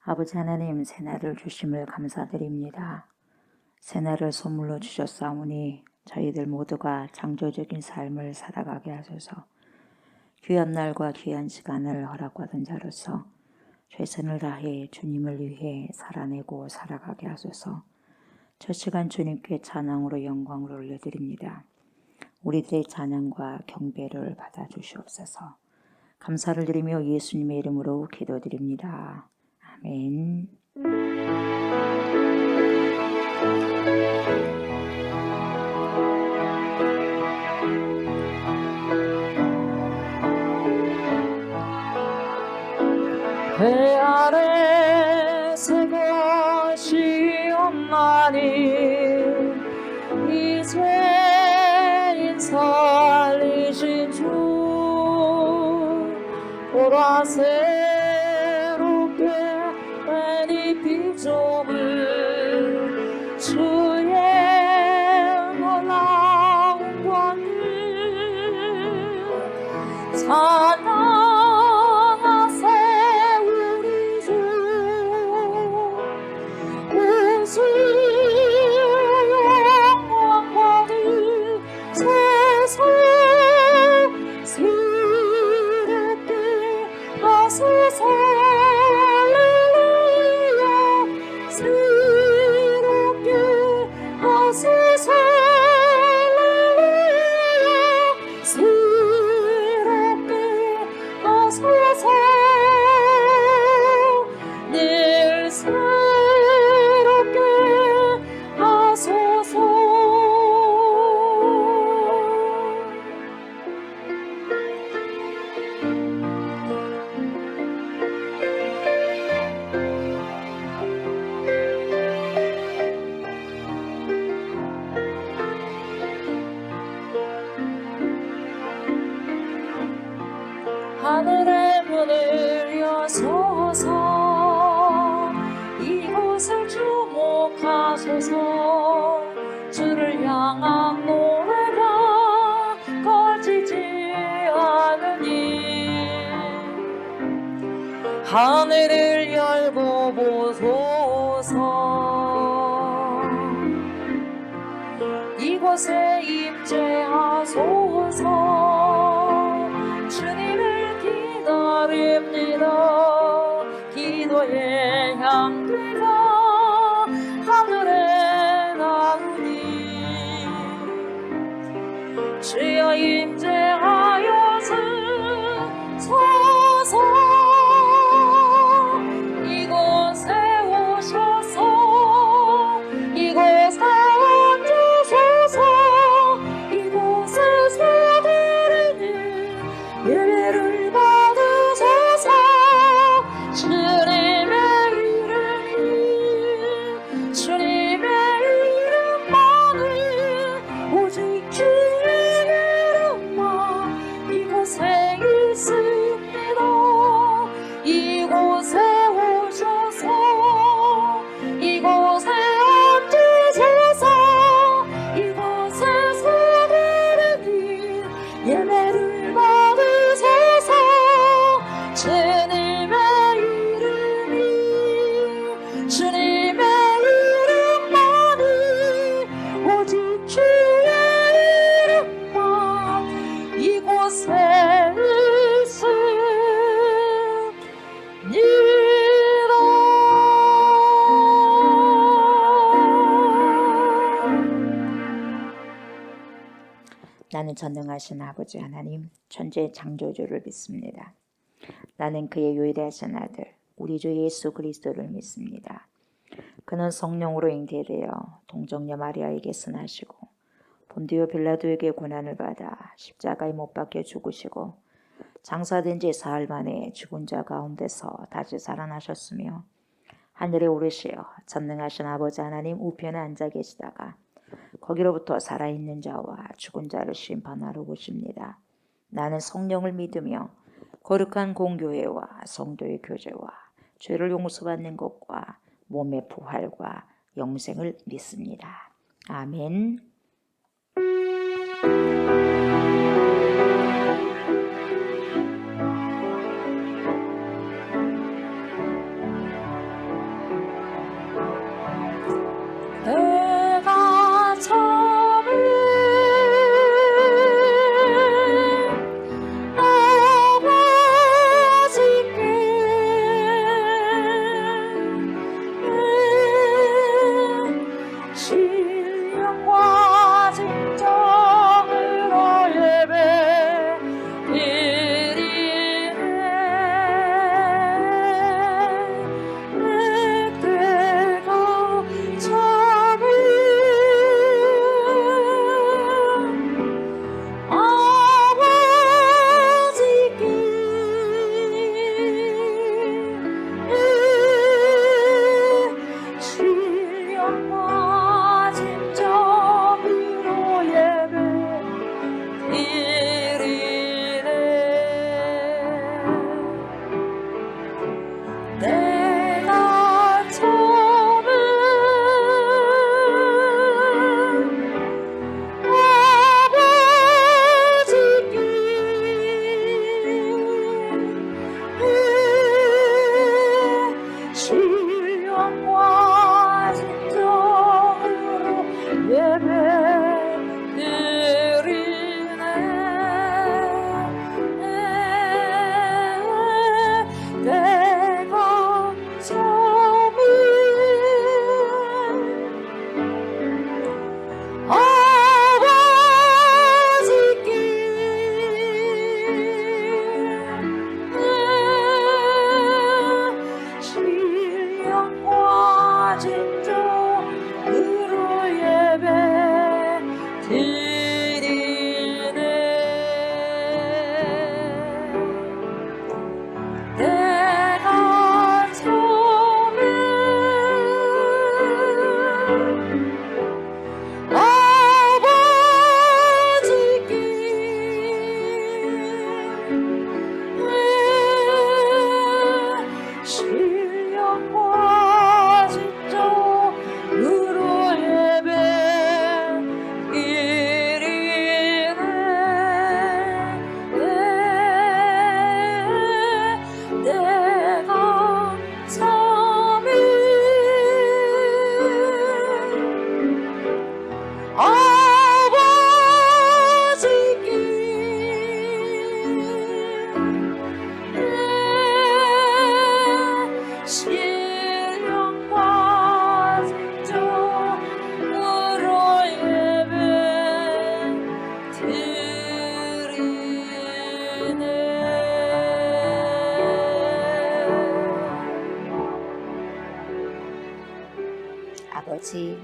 아버지 하나님, 새날을 주심을 감사드립니다. 새날을 선물로 주셨사오니 저희들 모두가 창조적인 삶을 살아가게 하소서. 귀한 날과 귀한 시간을 허락받은 자로서 최선을 다해 주님을 위해 살아내고 살아가게 하소서. 첫 시간 주님께 찬양으로 영광을 올려드립니다. 우리들의 찬양과 경배를 받아주시옵소서. 감사를 드리며 예수님의 이름으로 기도드립니다. 아멘. 배 아래 새가 시온나니 이제 살리신 주 보라 새롭게 이 빛점을 주의 놀라운 권능 찬양하세 우리 주 우주 영광 받은 세상 새롭게 하소서. 할렐루야 새롭게 하소서. 할렐루야 새롭게 하소서. 늘 새롭게 하소서. 하늘의 문을 여소서. 이곳을 주목하소서. 주를 향한 노래가 꺼지지 않으니 하늘을 열고 보소서. 이곳에 임재하소서. 주님을 기다립니다. 기도의 향기가 하늘에 나오니 주여 임재하여주소서. 이곳에 오셔서 이곳에 앉으소서. 이곳에서 드리는 예배를 받으소서. 주님의 이름이 주님의 이름만은 오직 주의 이름만 이곳에 있습니다. 이곳에 오셔서 이곳에 앉으소서. 이곳에서 드리는 예배를 받으소서. 주님의 이름이 주님의 이름만이 오직 주의 이름만 이곳에 나는 전능하신 아버지 하나님, 천지의 창조주를 믿습니다. 나는 그의 유일하신 아들, 우리 주 예수 그리스도를 믿습니다. 그는 성령으로 잉태되어 동정녀 마리아에게서 나시고 본디오 빌라도에게 고난을 받아 십자가에 못 박혀 죽으시고 장사된 지 사흘 만에 죽은 자 가운데서 다시 살아나셨으며 하늘에 오르시어 전능하신 아버지 하나님 우편에 앉아 계시다가 거기로부터 살아있는 자와 죽은 자를 심판하러 오십니다. 나는 성령을 믿으며 거룩한 공교회와 성도의 교제와 죄를 용서받는 것과 몸의 부활과 영생을 믿습니다. 아멘. 신령과 진정으로 예배 드리네. 내가 처음에 신령과 진정으로 예배 드리네. 내가 참이 신령과 진정으로 예배 드리네. 아버지,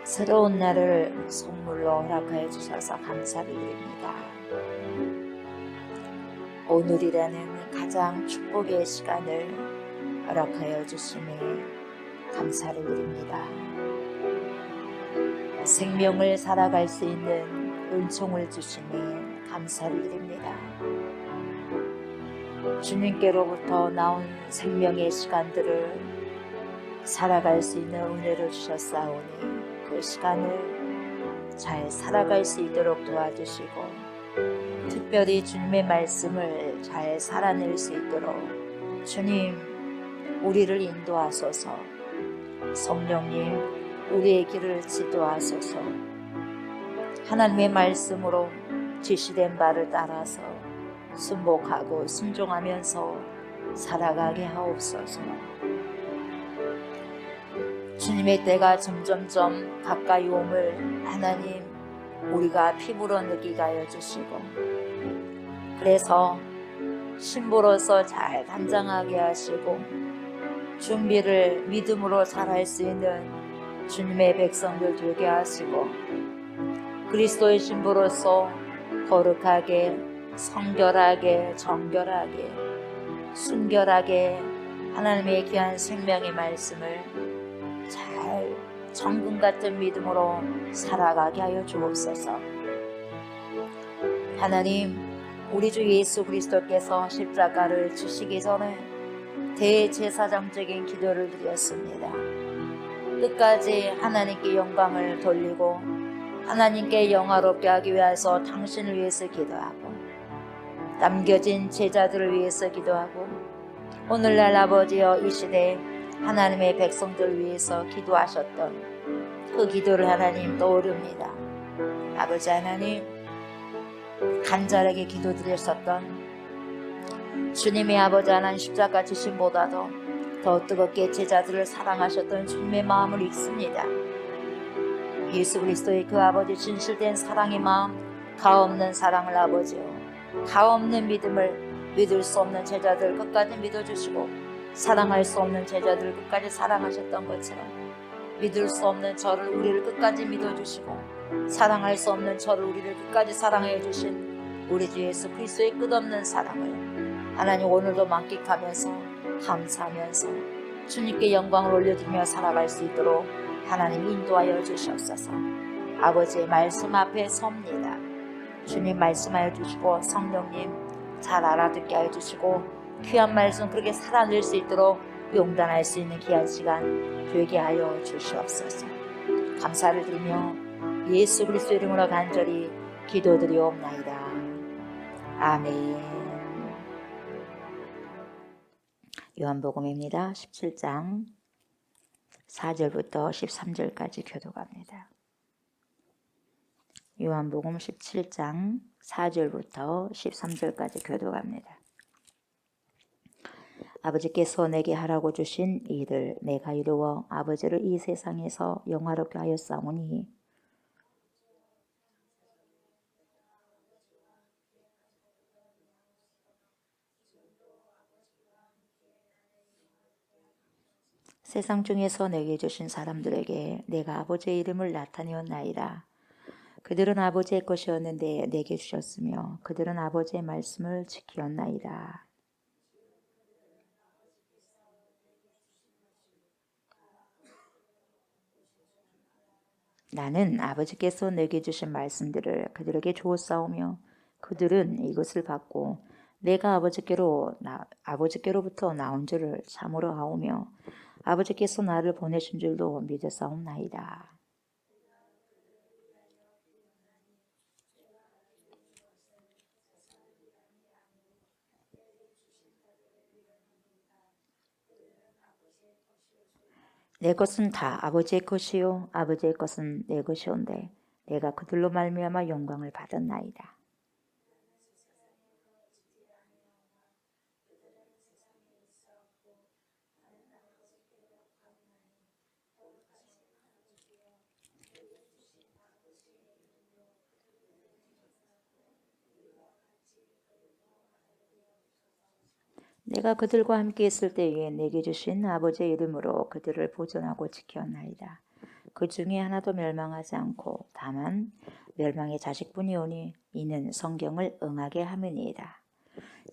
새로운 날을 선물로 허락하여 주셔서 감사를 드립니다. 오늘이라는 가장 축복의 시간을 허락하여 주심에 감사를 드립니다. 생명을 살아갈 수 있는 은총을 주심에 감사를 드립니다. 주님께로부터 나온 생명의 시간들을 살아갈 수 있는 은혜를 주셨사오니 그 시간을 잘 살아갈 수 있도록 도와주시고, 특별히 주님의 말씀을 잘 살아낼 수 있도록 주님 우리를 인도하소서. 성령님 우리의 길을 지도하소서. 하나님의 말씀으로 지시된 바를 따라서 순복하고 순종하면서 살아가게 하옵소서. 주님의 때가 점점점 가까이 옴을 하나님 우리가 피부로 느끼게 하여 주시고, 그래서 신부로서 잘 단장하게 하시고 준비를 믿음으로 잘할 수 있는 주님의 백성들 되게 하시고, 그리스도의 신부로서 거룩하게 성결하게 정결하게 순결하게 하나님의 귀한 생명의 말씀을 잘 정금 같은 믿음으로 살아가게 하여 주옵소서. 하나님, 우리 주 예수 그리스도께서 십자가를 지시기 전에 대제사장적인 기도를 드렸습니다. 끝까지 하나님께 영광을 돌리고 하나님께 영화롭게 하기 위해서 당신을 위해서 기도하고, 남겨진 제자들을 위해서 기도하고, 오늘날 아버지여 이 시대 하나님의 백성들을 위해서 기도하셨던 그 기도를 하나님 떠오릅니다. 아버지 하나님, 간절하게 기도드렸었던 주님의 아버지 하나님 십자가 지심보다도 더 뜨겁게 제자들을 사랑하셨던 주님의 마음을 읽습니다. 예수 그리스도의 그 아버지 진실된 사랑의 마음, 가없는 사랑을 아버지요, 가없는 믿음을 믿을 수 없는 제자들 끝까지 믿어주시고, 사랑할 수 없는 제자들 끝까지 사랑하셨던 것처럼 믿을 수 없는 저를 우리를 끝까지 믿어주시고, 사랑할 수 없는 저를 우리를 끝까지 사랑해 주신 우리 주 예수 그리스도의 끝없는 사랑을 하나님 오늘도 만끽하면서 감사하면서 주님께 영광을 올려드리며 살아갈 수 있도록 하나님 인도하여 주시옵소서. 아버지의 말씀 앞에 섭니다. 주님 말씀하여 주시고, 성령님 잘 알아듣게 하여 주시고, 귀한 말씀 그렇게 살아낼 수 있도록 용단할 수 있는 귀한 시간 되게 하여 주시옵소서. 감사를 드리며 예수 그리스도 이름으로 간절히 기도드리옵나이다. 아멘. 요한복음입니다. 17장 4절부터 13절까지 교독합니다. 요한복음 17장 4절부터 13절까지 교독합니다. 아버지께서 내게 하라고 주신 일을 내가 이루어 아버지를 이 세상에서 영화롭게 하였사오니 세상 중에서 내게 주신 사람들에게 내가 아버지의 이름을 나타내었나이다. 그들은 아버지의 것이었는데 내게 주셨으며 그들은 아버지의 말씀을 지키었나이다. 나는 아버지께서 내게 주신 말씀들을 그들에게 주었사오며 그들은 이것을 받고 내가 아버지께로부터 나온 줄을 참으로 아오며 아버지께서 나를 보내신 줄도 믿었사옵나이다. 내 것은 다 아버지의 것이요 아버지의 것은 내 것이온데 내가 그들로 말미암아 영광을 받았나이다. 내가 그들과 함께 있을 때에 내게 주신 아버지의 이름으로 그들을 보존하고 지켰나이다. 그 중에 하나도 멸망하지 않고 다만 멸망의 자식뿐이 오니 이는 성경을 응하게 함이니이다.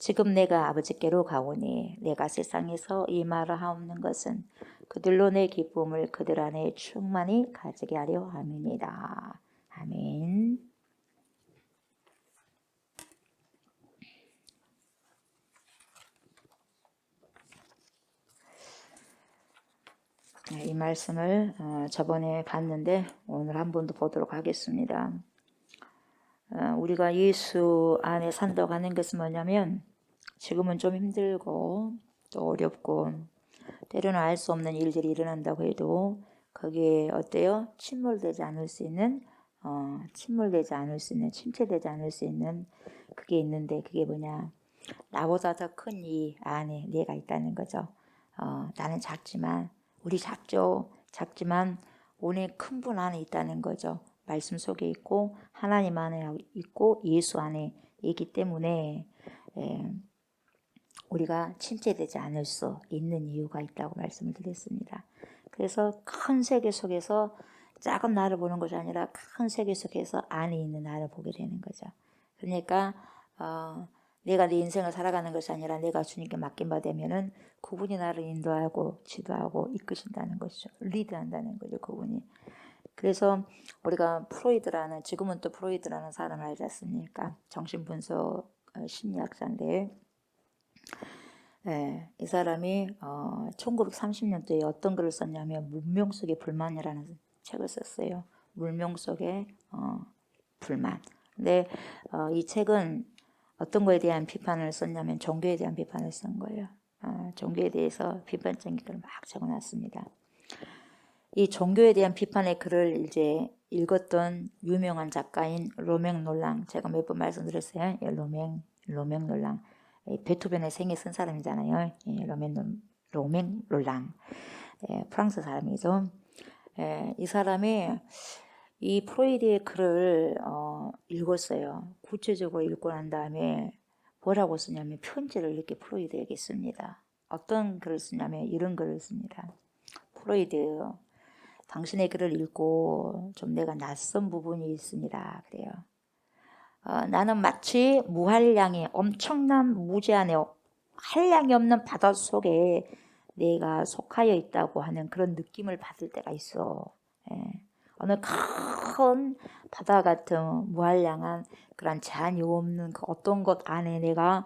지금 내가 아버지께로 가오니 내가 세상에서 이 말을 하옵는 것은 그들로 내 기쁨을 그들 안에 충만히 가지게 하려 함이니이다. 아멘. 이 말씀을 저번에 봤는데 오늘 한 번 더 보도록 하겠습니다. 우리가 예수 안에 산다고 하는 것은 뭐냐면 지금은 좀 힘들고 또 어렵고 때로는 알 수 없는 일들이 일어난다고 해도 거기에 어때요? 침몰되지 않을 수 있는 침체되지 않을 수 있는 그게 있는데 그게 뭐냐? 나보다 더 큰 이 안에 내가 있다는 거죠. 나는 작지만 우리 작지만 오늘 큰 분 안에 있다는 거죠. 말씀 속에 있고 하나님 안에 있고 예수 안에 있기 때문에 우리가 침체되지 않을 수 있는 이유가 있다고 말씀을 드렸습니다. 그래서 큰 세계 속에서 작은 나를 보는 것이 아니라 큰 세계 속에서 안에 있는 나를 보게 되는 거죠. 그러니까 내가 내 인생을 살아가는 것이 아니라 내가 주님께 맡긴 바 되면은 그분이 나를 인도하고 지도하고 이끄신다는 것이죠. 리드한다는 거죠, 그분이. 그래서 우리가 지금은 또 프로이드라는 사람을 알지 않습니까? 정신분석 심리학자인데 이 사람이 1930년대에 어떤 글을 썼냐면 문명 속의 불만이라는 책을 썼어요. 문명 속의 불만. 근데 이 책은 어떤 거에 대한 비판을 썼냐면 종교에 대한 비판을 쓴 거예요. 종교에 대해서 비판적인 글을 막 적어놨습니다. 이 종교에 대한 비판의 글을 이제 읽었던 유명한 작가인 로맹 롤랑, 제가 몇 번 말씀드렸어요. 로맹 롤랑, 베토벤의 생애 쓴 사람이잖아요. 로맹 롤랑, 프랑스 사람이죠. 이 사람이 이 프로이드의 글을 읽었어요. 구체적으로 읽고 난 다음에 뭐라고 쓰냐면 편지를 이렇게 프로이드에게 씁니다. 어떤 글을 쓰냐면 이런 글을 씁니다. 프로이드, 당신의 글을 읽고 좀 내가 낯선 부분이 있습니다. 그래요. 나는 마치 무한량의 엄청난 무제한의 한량이 없는 바다 속에 내가 속하여 있다고 하는 그런 느낌을 받을 때가 있어. 어느 큰 바다 같은 무한량한 그런 제한이 없는 그 어떤 것 안에 내가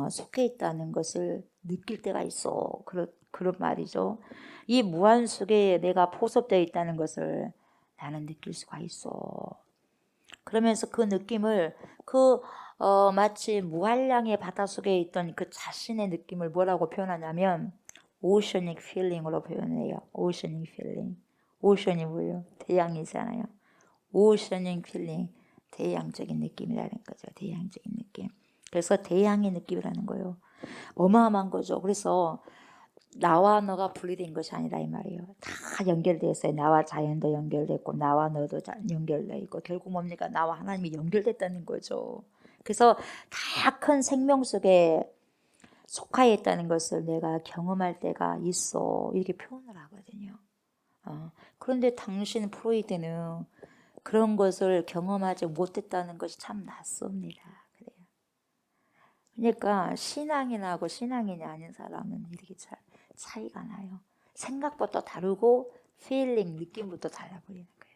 속해 있다는 것을 느낄 때가 있어. 그런 말이죠. 이 무한 속에 내가 포섭되어 있다는 것을 나는 느낄 수가 있어. 그러면서 그 느낌을 마치 무한량의 바다 속에 있던 그 자신의 느낌을 뭐라고 표현하냐면 오셔닉 필링으로 표현해요. 오셔닉 필링. 오션이 뭐예요? 대양이잖아요. 오셔닝 필링, 대양적인 느낌이라는 거죠. 대양적인 느낌. 그래서 대양의 느낌이라는 거예요. 어마어마한 거죠. 그래서 나와 너가 분리된 것이 아니라 이 말이에요. 다 연결되어 있어요. 나와 자연도 연결됐고 나와 너도 연결되어 있고 결국 뭡니까? 나와 하나님이 연결됐다는 거죠. 그래서 다 큰 생명 속에 속하여 있다는 것을 내가 경험할 때가 있어. 이렇게 표현을 하고 그런데 당신 프로이드는 그런 것을 경험하지 못했다는 것이 참 낯섭니다. 그래요. 그러니까 신앙인하고 신앙인이 아닌 사람은 이렇게 차이가 나요. 생각부터 다르고 필링, 느낌부터 달라버리는 거예요.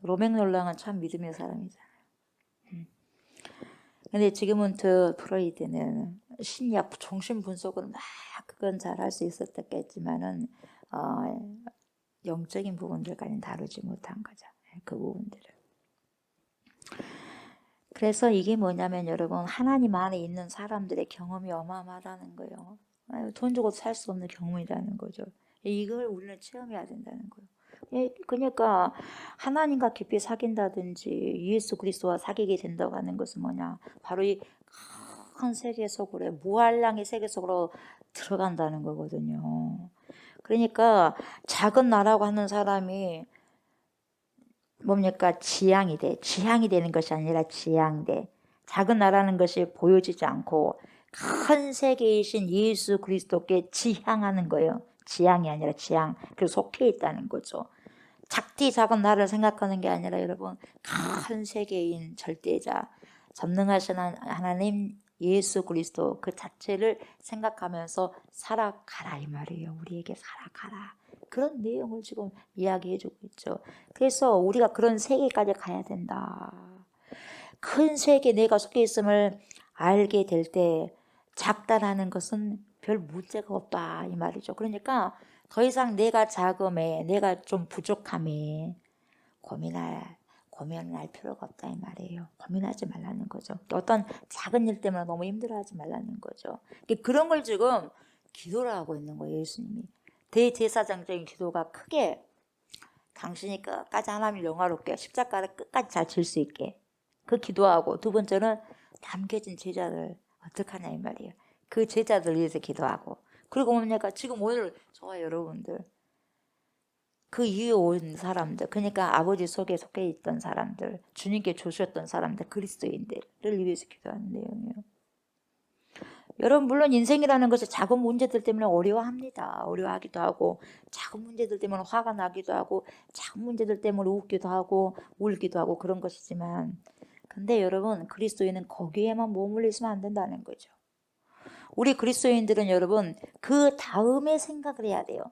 로맹롤랑은 참 믿음의 사람이잖아요. 근데 지금은 더 프로이드는 심리학 정신 분석을 막 그건 잘할 수 있었겠지만은 영적인 부분들까지는 다루지 못한 거죠. 그 부분들을. 그래서 이게 뭐냐면 여러분 하나님 안에 있는 사람들의 경험이 어마어마하다는 거예요. 돈 주고 살 수 없는 경험이라는 거죠. 이걸 우리는 체험해야 된다는 거예요. 그러니까 하나님과 깊이 사귄다든지 예수 그리스도와 사귀게 된다고 하는 것은 뭐냐? 바로 이 큰 세계 속으로 무한량의 세계 속으로 들어간다는 거거든요. 그러니까 작은 나라고 하는 사람이 뭡니까? 지향이 되는 것이 아니라 지향돼. 작은 나라는 것이 보여지지 않고 큰 세계이신 예수 그리스도께 지향하는 거예요. 지향이 아니라 지향. 그래서 속해 있다는 거죠. 작디 작은 나를 생각하는 게 아니라 여러분 큰 세계인 절대자 전능하신 하나님 예수 그리스도 그 자체를 생각하면서 살아가라 이 말이에요. 우리에게 살아가라. 그런 내용을 지금 이야기해주고 있죠. 그래서 우리가 그런 세계까지 가야 된다. 큰 세계 내가 속해 있음을 알게 될 때 작다라는 것은 별 문제가 없다 이 말이죠. 그러니까 더 이상 내가 작음에 내가 좀 부족함에 고민할 필요가 없다 이 말이에요. 고민하지 말라는 거죠. 어떤 작은 일 때문에 너무 힘들어하지 말라는 거죠. 그런 걸 지금 기도를 하고 있는 거예요. 예수님이. 대제사장적인 기도가 크게 당신이 끝까지 하나님을 영화롭게 십자가를 끝까지 잘 질 수 있게 그 기도하고 두 번째는 남겨진 제자들 어떡하냐 이 말이에요. 그 제자들 위해서 기도하고 그리고 뭡니까 지금 오늘 저와 여러분들 그 이후에 온 사람들 그러니까 아버지 속에 속해 있던 사람들 주님께 주셨던 사람들 그리스도인들을 위해서 기도하는 내용이에요. 여러분 물론 인생이라는 것이 작은 문제들 때문에 어려워합니다. 어려워하기도 하고 작은 문제들 때문에 화가 나기도 하고 작은 문제들 때문에 웃기도 하고 울기도 하고 그런 것이지만 근데 여러분 그리스도인은 거기에만 머물러 있으면 안 된다는 거죠. 우리 그리스도인들은 여러분 그 다음에 생각을 해야 돼요.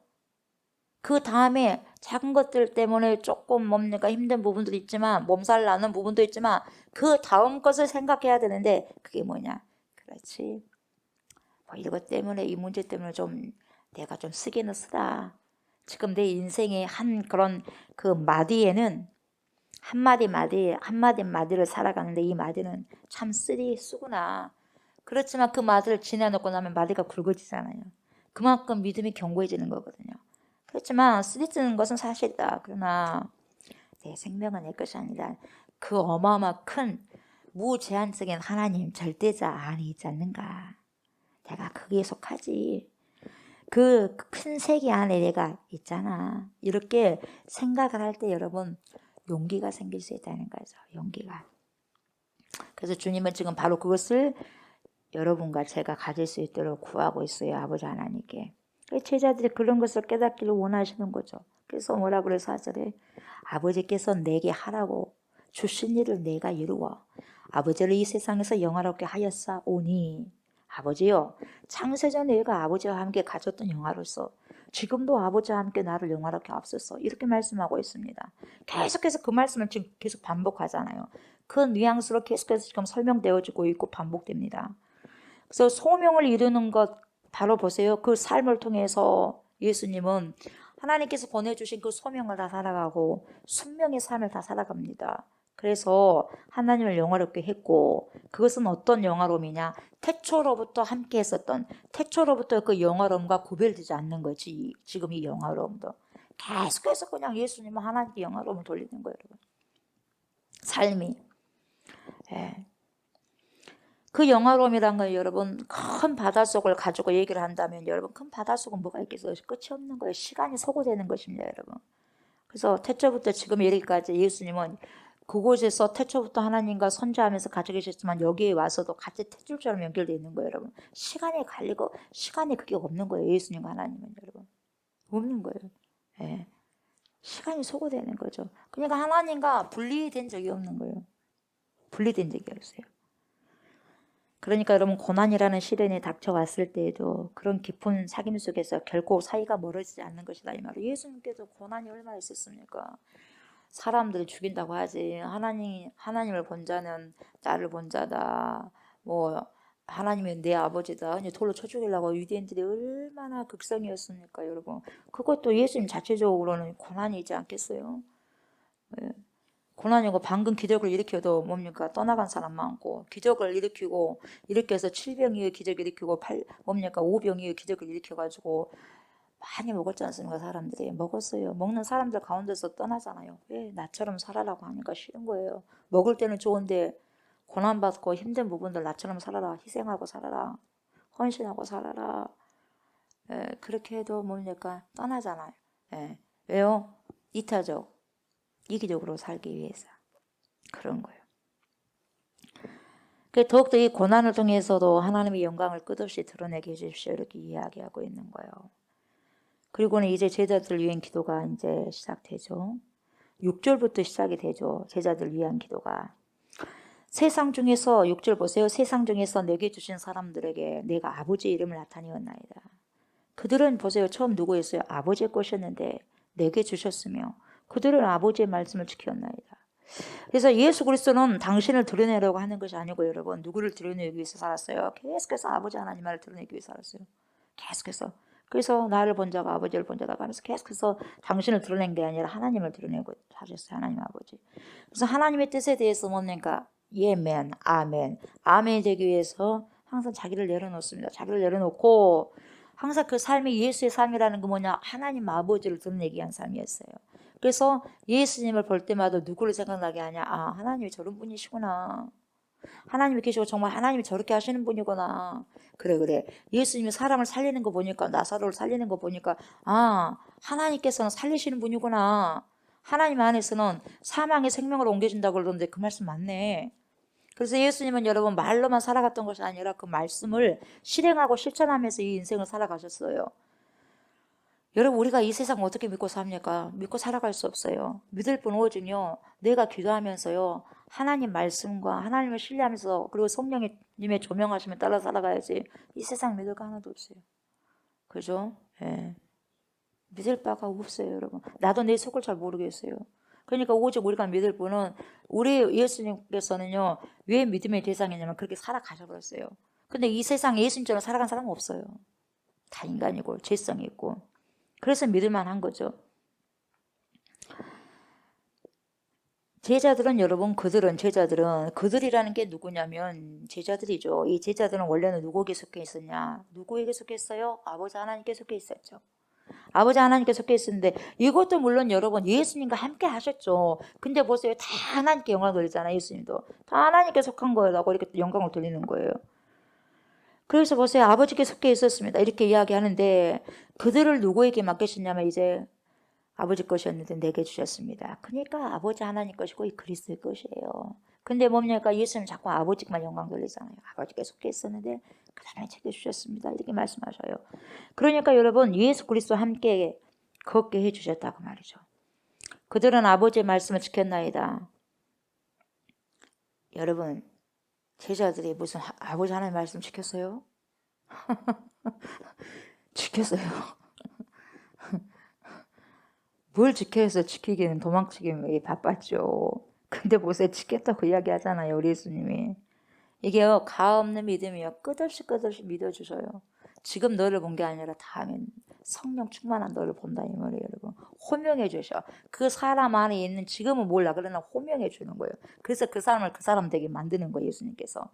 그 다음에 작은 것들 때문에 조금 뭡니까 힘든 부분도 있지만 몸살 나는 부분도 있지만 그 다음 것을 생각해야 되는데 그게 뭐냐 그렇지 뭐 이것 때문에 이 문제 때문에 좀 내가 좀 쓰기는 쓰다 지금 내 인생의 한 그런 그 마디에는 한마디를 살아가는데 이 마디는 참 쓰구나 그렇지만 그 마디를 지나놓고 나면 마디가 굵어지잖아요. 그만큼 믿음이 견고해지는 거거든요. 그렇지만 쓰는 것은 사실이다. 그러나 내 생명은 내 것이 아니라 그 어마어마 큰 무제한적인 하나님 절대자 안에 있지 않는가. 내가 거기에 속하지. 그 큰 세계 안에 내가 있잖아. 이렇게 생각을 할 때 여러분 용기가 생길 수 있다는 거죠. 용기가. 그래서 주님은 지금 바로 그것을 여러분과 제가 가질 수 있도록 구하고 있어요. 아버지 하나님께. 제자들이 그런 것을 깨닫기를 원하시는 거죠. 그래서 뭐라 그래 4절에 아버지께서 내게 하라고 주신 일을 내가 이루어 아버지를 이 세상에서 영화롭게 하였사오니 아버지요 창세전에 내가 아버지와 함께 가졌던 영화로서 지금도 아버지와 함께 나를 영화롭게 앞서서 이렇게 말씀하고 있습니다. 계속해서 그 말씀을 지금 계속 반복하잖아요. 그 뉘앙스로 계속해서 지금 설명되어지고 있고 반복됩니다. 그래서 소명을 이루는 것 바로 보세요. 그 삶을 통해서 예수님은 하나님께서 보내주신 그 소명을 다 살아가고 순명의 삶을 다 살아갑니다. 그래서 하나님을 영화롭게 했고 그것은 어떤 영화로움이냐 태초로부터 함께 했었던 태초로부터 그 영화로움과 구별되지 않는 거지. 지금 이 영화로움도 계속해서 그냥 예수님은 하나님께 영화로움을 돌리는 거예요. 여러분. 삶이 그 영화로움이란 건 여러분 큰 바닷속을 가지고 얘기를 한다면 여러분 큰 바닷속은 뭐가 있겠어요? 끝이 없는 거예요. 시간이 소거되는 것입니다. 여러분. 그래서 태초부터 지금 이르기까지 예수님은 그곳에서 태초부터 하나님과 선지하면서 가지고 계셨지만 여기에 와서도 같이 태줄처럼 연결되어 있는 거예요. 여러분. 시간이 갈리고 시간이 그게 없는 거예요. 예수님과 하나님은 여러분. 없는 거예요. 예. 시간이 소거되는 거죠. 그러니까 하나님과 분리된 적이 없는 거예요. 분리된 적이 없어요. 그러니까 여러분 고난이라는 시련이 닥쳐왔을 때에도 그런 깊은 사귐 속에서 결코 사이가 멀어지지 않는 것이다 이 말이에요. 예수님께서 고난이 얼마나 있었습니까? 사람들을 죽인다고 하지 하나님을 본 자는 나를 본 자다. 뭐 하나님이 내 아버지다. 이제 돌로 쳐 죽이려고 유대인들이 얼마나 극성이었습니까, 여러분? 그것도 예수님 자체적으로는 고난이지 않겠어요? 예. 고난이고 방금 기적을 일으켜도 뭡니까? 떠나간 사람 많고 기적을 일으켜서 7병이의 기적을 일으키고 뭡니까? 5병이의 기적을 일으켜가지고 많이 먹었지 않습니까? 사람들이 먹었어요. 먹는 사람들 가운데서 떠나잖아요. 왜? 나처럼 살아라고 하니까 싫은 거예요. 먹을 때는 좋은데 고난받고 힘든 부분들 나처럼 살아라. 희생하고 살아라. 헌신하고 살아라. 그렇게 해도 뭡니까? 떠나잖아요. 왜요? 이타적, 이기적으로 살기 위해서. 그런 거예요. 더욱더 이 고난을 통해서도 하나님의 영광을 끝없이 드러내게 해주십시오. 이렇게 이야기하고 있는 거예요. 그리고는 이제 제자들을 위한 기도가 이제 시작되죠. 6절부터 시작이 되죠. 제자들을 위한 기도가. 세상 중에서 6절 보세요. 세상 중에서 내게 주신 사람들에게 내가 아버지의 이름을 나타내었나이다. 그들은 보세요. 처음 누구였어요? 아버지의 것이었는데 내게 주셨으며 그들은 아버지의 말씀을 지켰나이다. 그래서 예수 그리스도는 당신을 드러내려고 하는 것이 아니고 여러분 누구를 드러내기 위해서 살았어요? 계속해서 아버지 하나님을 드러내기 위해서 살았어요. 계속해서. 그래서 나를 본 자가 아버지를 본 자다 하면서 계속해서 당신을 드러낸 게 아니라 하나님을 드러내고 하셨어요. 하나님 아버지. 그래서 하나님의 뜻에 대해서 뭡니까? 예멘, 아멘. 아멘이 되기 위해서 항상 자기를 내려놓습니다. 자기를 내려놓고 항상 그 삶이 예수의 삶이라는 게 뭐냐? 하나님 아버지를 드러내기 위한 삶이었어요. 그래서 예수님을 볼 때마다 누구를 생각나게 하냐? 아, 하나님이 저런 분이시구나. 하나님이 계시고 정말 하나님이 저렇게 하시는 분이구나. 그래. 예수님이 사람을 살리는 거 보니까 나사로를 살리는 거 보니까 아, 하나님께서는 살리시는 분이구나. 하나님 안에서는 사망의 생명으로 옮겨진다고 그러던데 그 말씀 맞네. 그래서 예수님은 여러분 말로만 살아갔던 것이 아니라 그 말씀을 실행하고 실천하면서 이 인생을 살아가셨어요. 여러분 우리가 이 세상 어떻게 믿고 삽니까? 믿고 살아갈 수 없어요. 믿을 뿐 오직요. 내가 기도하면서요. 하나님 말씀과 하나님을 신뢰하면서 그리고 성령님의 조명하심에 따라 살아가야지 이 세상 믿을 거 하나도 없어요. 그죠? 예. 믿을 바가 없어요, 여러분. 나도 내 속을 잘 모르겠어요. 그러니까 오직 우리가 믿을 분은 우리 예수님께서는요. 왜 믿음의 대상이냐면 그렇게 살아가셔버렸어요. 근데 이 세상에 예수님처럼 살아간 사람은 없어요. 다 인간이고 죄성이 있고. 그래서 믿을만한 거죠. 제자들은 여러분 그들이라는 게 누구냐면 제자들이죠. 이 제자들은 원래는 누구에게 속해 있었냐? 누구에게 속했어요? 아버지 하나님께 속해 있었죠. 아버지 하나님께 속해 있었는데 이것도 물론 여러분 예수님과 함께 하셨죠. 근데 보세요. 다 하나님께 영광을 돌리잖아요. 예수님도. 다 하나님께 속한 거라고 이렇게 영광을 돌리는 거예요. 그래서 보세요. 아버지께 속해 있었습니다. 이렇게 이야기하는데 그들을 누구에게 맡기셨냐면 이제 아버지 것이었는데 내게 주셨습니다. 그러니까 아버지 하나님 것이고 이 그리스도의 것이에요. 근데 뭡니까? 예수님 자꾸 아버지만 영광 돌리잖아요. 아버지께 속해 있었는데 그 다음에 챙겨주셨습니다. 이렇게 말씀하셔요. 그러니까 여러분 예수 그리스도와 함께 걷게 해주셨다고 말이죠. 그들은 아버지의 말씀을 지켰나이다. 여러분 제자들이 무슨 아버지 하나님 말씀 지켰어요? 지켰어요. 뭘 지켜야 해서 지키기는 도망치기 바빴죠. 근데 보세요. 지켰다고 이야기하잖아요. 우리 예수님이. 이게요. 가없는 믿음이요. 끝없이 믿어주셔요. 지금 너를 본 게 아니라 다음엔 성령 충만한 너를 본다 이 말이에요. 여러분. 호명해 주셔. 그 사람 안에 있는 지금은 몰라. 그러나 호명해 주는 거예요. 그래서 그 사람을 그 사람 되게 만드는 거예요. 예수님께서.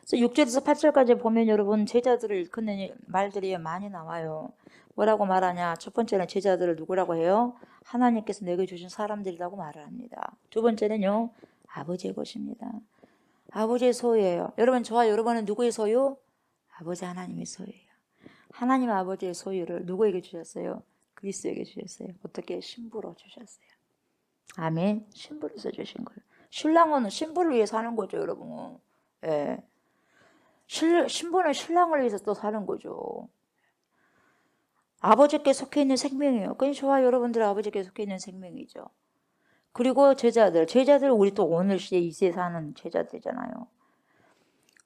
그래서 6절에서 8절까지 보면 여러분 제자들을 일컫는 말들이 많이 나와요. 뭐라고 말하냐? 첫 번째는 제자들을 누구라고 해요? 하나님께서 내게 주신 사람들이라고 말을 합니다. 두 번째는요. 아버지의 것입니다. 아버지의 소유예요. 여러분 저와 여러분은 누구의 소유? 아버지 하나님의 소유예요. 하나님 아버지의 소유를 누구에게 주셨어요? 그리스도에게 주셨어요. 어떻게? 신부로 주셨어요. 아멘. 신부로서 주신 거예요. 신랑은 신부를 위해 사는 거죠, 여러분. 예. 신부는 신랑을 위해서 또 사는 거죠. 아버지께 속해 있는 생명이에요. 그건 저와 여러분들 아버지께 속해 있는 생명이죠. 그리고 제자들 우리 또 오늘 시대 이 시대에 사는 제자들이잖아요.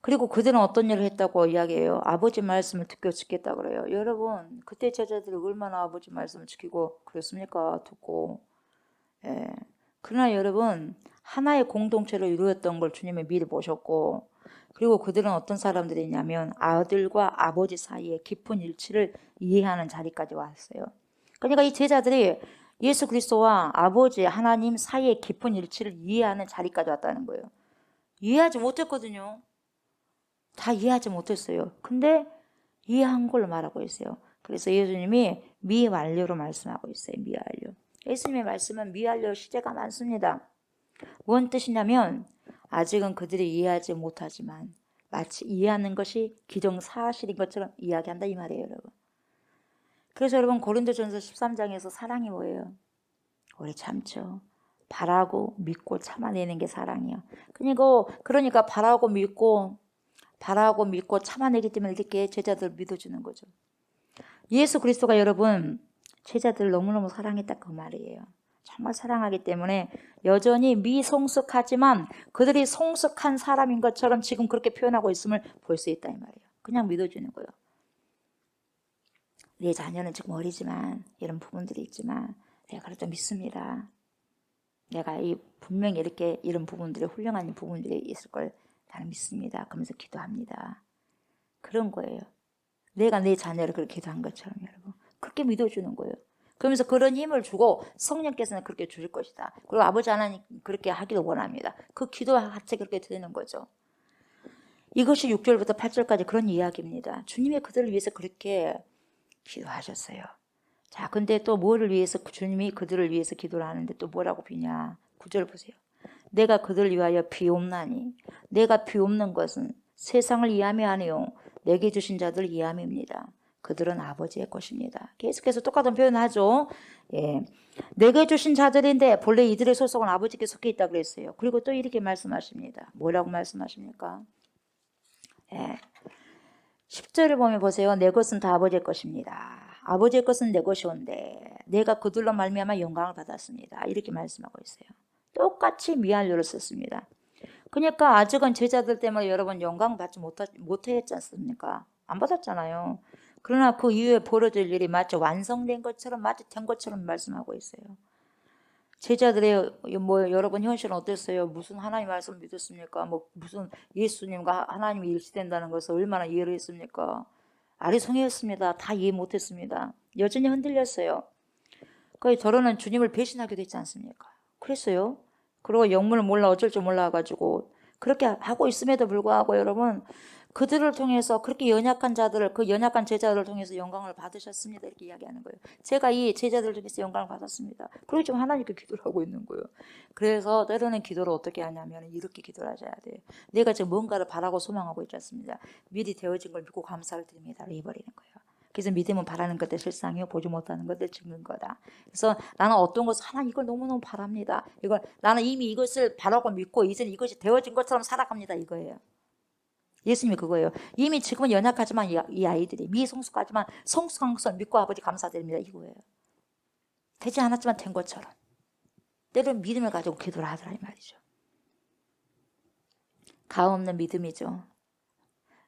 그리고 그들은 어떤 일을 했다고 이야기해요. 아버지 말씀을 지켰다 그래요. 여러분 그때 제자들이 얼마나 아버지 말씀을 지키고 그랬습니까? 듣고. 예. 그러나 여러분 하나의 공동체로 이루었던 걸 주님이 미리 보셨고, 그리고 그들은 어떤 사람들이냐면 아들과 아버지 사이에 깊은 일치를 이해하는 자리까지 왔어요. 그러니까 이 제자들이 예수 그리스도와 아버지 하나님 사이에 깊은 일치를 이해하는 자리까지 왔다는 거예요. 이해하지 못했거든요. 다 이해하지 못했어요. 근데 이해한 걸로 말하고 있어요. 그래서 예수님이 미완료로 말씀하고 있어요. 미완료. 예수님의 말씀은 미완료 시제가 많습니다. 뭔 뜻이냐면 아직은 그들이 이해하지 못하지만 마치 이해하는 것이 기정사실인 것처럼 이야기한다 이 말이에요, 여러분. 그래서 여러분 고린도전서 13장에서 사랑이 뭐예요? 오래 참죠. 바라고 믿고 참아내는 게 사랑이야. 그러니까 바라고 믿고 참아내기 때문에 이렇게 제자들 믿어주는 거죠. 예수 그리스도가 여러분 제자들을 너무너무 사랑했다 그 말이에요. 정말 사랑하기 때문에 여전히 미성숙하지만 그들이 성숙한 사람인 것처럼 지금 그렇게 표현하고 있음을 볼 수 있다 이 말이에요. 그냥 믿어주는 거예요. 내 자녀는 지금 어리지만 이런 부분들이 있지만 내가 그래도 믿습니다. 내가 분명히 이렇게 이런 부분들이 훌륭한 부분들이 있을 걸 나는 믿습니다. 그러면서 기도합니다. 그런 거예요. 내가 내 자녀를 그렇게 기도한 것처럼 여러분 그렇게 믿어주는 거예요. 그러면서 그런 힘을 주고 성령께서는 그렇게 주실 것이다. 그리고 아버지 하나님 그렇게 하기를 원합니다. 그 기도와 같이 그렇게 되는 거죠. 이것이 6절부터 8절까지 그런 이야기입니다. 주님이 그들을 위해서 그렇게 기도하셨어요. 자, 근데 또 뭐를 위해서 주님이 그들을 위해서 기도를 하는데 또 뭐라고 비냐. 9절 보세요. 내가 그들을 위하여 비옵나니 내가 비옵는 것은 세상을 이함이 아니요 내게 주신 자들 이함입니다. 그들은 아버지의 것입니다. 계속해서 똑같은 표현을 하죠. 예. 내게 주신 자들인데 본래 이들의 소속은 아버지께 속해 있다 그랬어요. 그리고 또 이렇게 말씀하십니다. 뭐라고 말씀하십니까? 예. 10절을 보면 보세요. 내 것은 다 아버지의 것입니다. 아버지의 것은 내 것이온데 내가 그들로 말미암아 영광을 받았습니다. 이렇게 말씀하고 있어요. 똑같이 미완료를 썼습니다. 그러니까 아직은 제자들 때문에 여러분 영광 받지 못했지 않습니까? 안 받았잖아요. 그러나 그 이후에 벌어질 일이 마치 완성된 것처럼 마치 된 것처럼 말씀하고 있어요. 제자들의 여러분 현실은 어땠어요? 무슨 하나님 말씀 믿었습니까? 무슨 예수님과 하나님이 일치된다는 것을 얼마나 이해를 했습니까? 아리송했습니다. 다 이해 못했습니다. 여전히 흔들렸어요. 저러는 주님을 배신하게 됐지 않습니까? 그랬어요. 그리고 영문을 몰라 어쩔 줄 몰라가지고 그렇게 하고 있음에도 불구하고 여러분 그들을 통해서 그렇게 연약한 자들을 그 연약한 제자들을 통해서 영광을 받으셨습니다. 이렇게 이야기하는 거예요. 제가 이 제자들을 통해서 영광을 받았습니다. 그리고 지금 하나님께 기도를 하고 있는 거예요. 그래서 때로는 기도를 어떻게 하냐면 이렇게 기도를 하셔야 돼요. 내가 지금 뭔가를 바라고 소망하고 있지 않습니다. 미리 되어진 걸 믿고 감사를 드립니다. 해버리는 거예요. 그래서 믿음은 바라는 것들 실상이요 보지 못하는 것들 찍는 거다. 그래서 나는 어떤 것을 하나님 이걸 너무너무 바랍니다. 나는 이미 이것을 바라고 믿고 이제 이것이 되어진 것처럼 살아갑니다. 이거예요. 예수님이 그거예요. 이미 지금은 연약하지만 이 아이들이 미성숙하지만 성숙한 것을 믿고 아버지 감사드립니다. 이거예요. 되지 않았지만 된 것처럼. 때로는 믿음을 가지고 기도를 하더라 이 말이죠. 가없는 믿음이죠.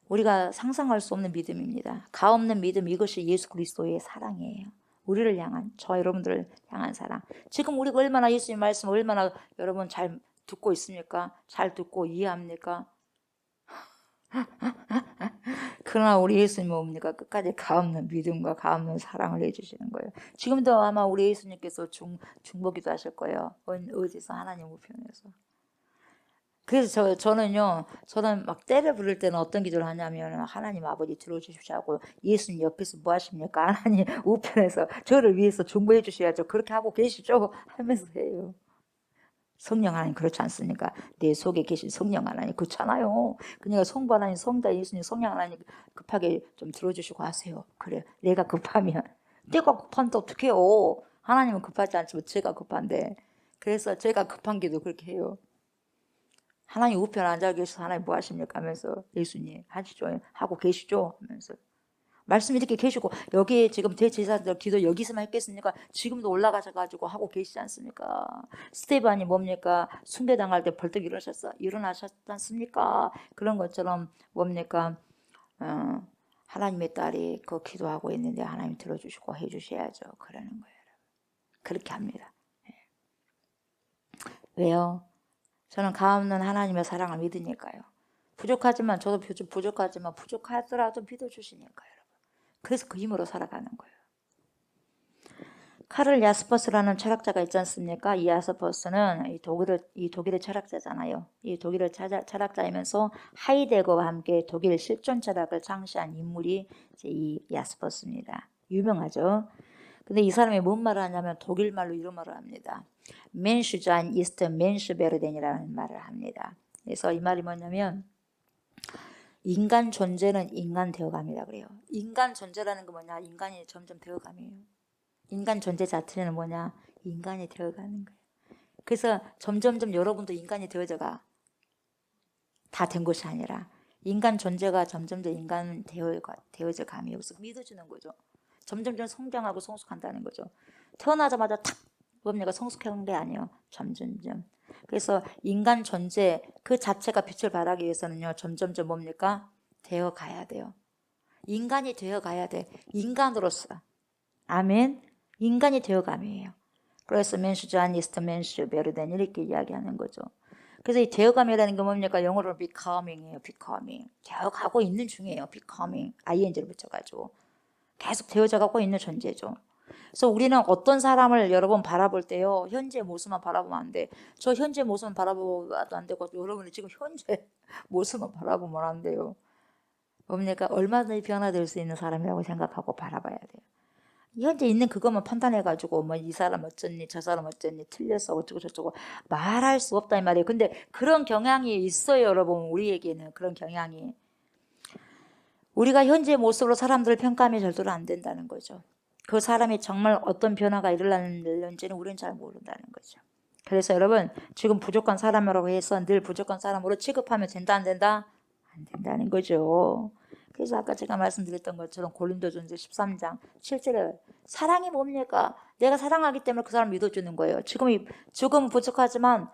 우리가 상상할 수 없는 믿음입니다. 가없는 믿음 이것이 예수 그리스도의 사랑이에요. 우리를 향한 저 여러분들을 향한 사랑. 지금 우리가 얼마나 예수님 말씀 얼마나 여러분 잘 듣고 있습니까? 잘 듣고 이해합니까? 그러나 우리 예수님은 뭡니까? 끝까지 가없는 믿음과 가없는 사랑을 해주시는 거예요. 지금도 아마 우리 예수님께서 중보기도 하실 거예요. 어디서 하나님 우편에서. 그래서 저는 막 때를 부를 때는 어떤 기도를 하냐면 하나님 아버지 들어주십시오 하고 예수님 옆에서 뭐 하십니까? 하나님 우편에서 저를 위해서 중보해 주셔야죠. 그렇게 하고 계시죠? 하면서 해요. 성령 하나님 그렇지 않습니까? 내 속에 계신 성령 하나님 그렇잖아요. 그러니까 성부 하나님, 성자 예수님, 성령 하나님 급하게 좀 들어주시고 하세요. 그래, 내가 급하면 내가 급한데 어떡해요? 하나님은 급하지 않지만 제가 급한데. 그래서 제가 급한 기도 그렇게 해요. 하나님 우편 앉아 계셔서 하나님 뭐 하십니까? 하면서 예수님 하시죠? 하고 계시죠? 하면서 말씀 이렇게 계시고 여기 지금 대제사장 기도 여기서만 했겠습니까? 지금도 올라가셔가지고 하고 계시지 않습니까? 스테반이 뭡니까? 숭배당할 때 벌떡 일어나셨지 않습니까? 그런 것처럼 뭡니까? 하나님의 딸이 그 기도하고 있는데 하나님 들어주시고 해주셔야죠. 그러는 거예요. 그렇게 합니다. 왜요? 저는 가없는 하나님의 사랑을 믿으니까요. 부족하지만 저도 부족하지만 부족하더라도 믿어주시니까요. 여러분. 그래서 그 힘으로 살아가는 거예요. 카를 야스퍼스라는 철학자가 있지 않습니까? 이 야스퍼스는 이 독일의 철학자잖아요. 이 독일의 철학자이면서 하이데거와 함께 독일 실존 철학을 창시한 인물이 이제 이 야스퍼스입니다. 유명하죠. 근데 이 사람이 뭔 말을 하냐면 독일 말로 이런 말을 합니다. 멘슈잔 이스트 멘슈베르덴이라는 말을 합니다. 그래서 이 말이 뭐냐면 인간 존재는 인간 되어갑니다. 그래요. 인간 존재라는 거 뭐냐? 인간이 점점 되어감이에요. 인간 존재 자체는 뭐냐? 인간이 되어가는 거예요. 그래서 점점점 여러분도 인간이 되어져가. 다 된 것이 아니라 인간 존재가 점점점 인간 되어져 감이 여기서 믿어주는 거죠. 점점점 성장하고 성숙한다는 거죠. 태어나자마자 탁 뭡니까? 성숙한 게 아니에요. 점점점. 그래서 인간 존재 그 자체가 빛을 발하기 위해서는요. 점점점 뭡니까? 되어가야 돼요. 인간이 되어가야 돼. 인간으로서. 아멘. 인간이 되어감이에요. 그래서 맨슈잔 이스트 맨슈 베르덴 이렇게 이야기하는 거죠. 그래서 이 되어감이라는 게 뭡니까? 영어로 becoming이에요. becoming. 되어가고 있는 중이에요. becoming. ing를 붙여가지고. 계속 되어져가고 있는 존재죠. 그래서 우리는 어떤 사람을 여러분 바라볼 때요. 현재 모습만 바라보면 안 돼. 저 현재 모습만 바라보면 안 되고 여러분이 지금 현재 모습만 바라보면 안 돼요. 뭡니까? 얼마든지 변화될 수 있는 사람이라고 생각하고 바라봐야 돼요. 현재 있는 그것만 판단해가지고 뭐 이 사람 어쩌니 저 사람 어쩌니 틀렸어 어쩌고 저쩌고 말할 수 없다 이 말이에요. 근데 그런 경향이 있어요. 여러분 우리에게는 그런 경향이. 우리가 현재 모습으로 사람들을 평가하면 절대로 안 된다는 거죠. 그 사람이 정말 어떤 변화가 일어났는지는 우리는 잘 모른다는 거죠. 그래서 여러분 지금 부족한 사람이라고 해서 늘 부족한 사람으로 취급하면 된다 안 된다? 안 된다는 거죠. 그래서 아까 제가 말씀드렸던 것처럼 고린도전서 13장 7절에 사랑이 뭡니까? 내가 사랑하기 때문에 그 사람 믿어주는 거예요. 지금 부족하지만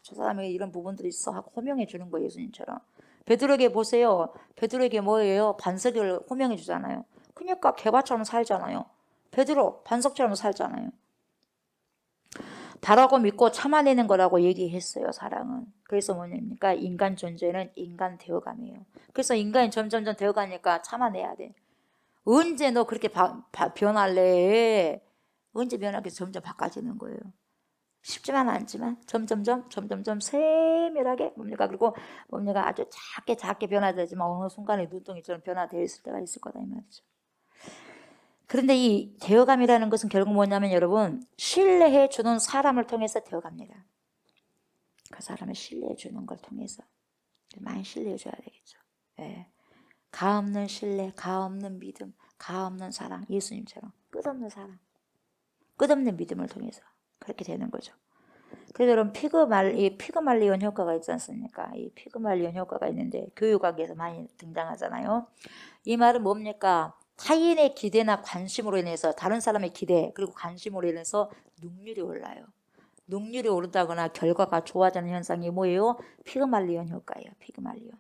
저 사람에게 이런 부분들이 있어 하고 호명해 주는 거예요. 예수님처럼. 베드로에게 보세요. 베드로에게 뭐예요? 반석을 호명해 주잖아요. 그러니까 개과처럼 살잖아요. 베드로 반석처럼 살잖아요. 바라고 믿고 참아내는 거라고 얘기했어요. 사랑은. 그래서 뭐냐니까 인간 존재는 인간 되어감이에요. 그래서 인간이 점점점 되어가니까 참아내야 돼. 언제 너 그렇게 변할래? 언제 변하겠어? 점점 바꿔지는 거예요. 쉽지만 않지만 점점점 세밀하게 뭡니까? 그리고 뭡니까? 아주 작게 변화되지만 어느 순간에 눈덩이처럼 변화되어 있을 때가 있을 거다 이 말이죠. 그런데 이 되어감이라는 것은 결국 뭐냐면 여러분 신뢰해 주는 사람을 통해서 되어갑니다. 그 사람을 신뢰해 주는 걸 통해서 많이 신뢰해 줘야 되겠죠. 네. 가없는 신뢰, 가없는 믿음, 가없는 사랑, 예수님처럼 끝없는 사랑, 끝없는 믿음을 통해서 그렇게 되는 거죠. 그래서 여러분 피그말리온 효과가 있지 않습니까? 이 피그말리온 효과가 있는데 교육학에서 많이 등장하잖아요. 이 말은 뭡니까? 타인의 기대나 관심으로 인해서 다른 사람의 기대 그리고 관심으로 인해서 능률이 올라요. 능률이 오른다거나 결과가 좋아지는 현상이 뭐예요? 피그말리온 효과예요. 피그말리온.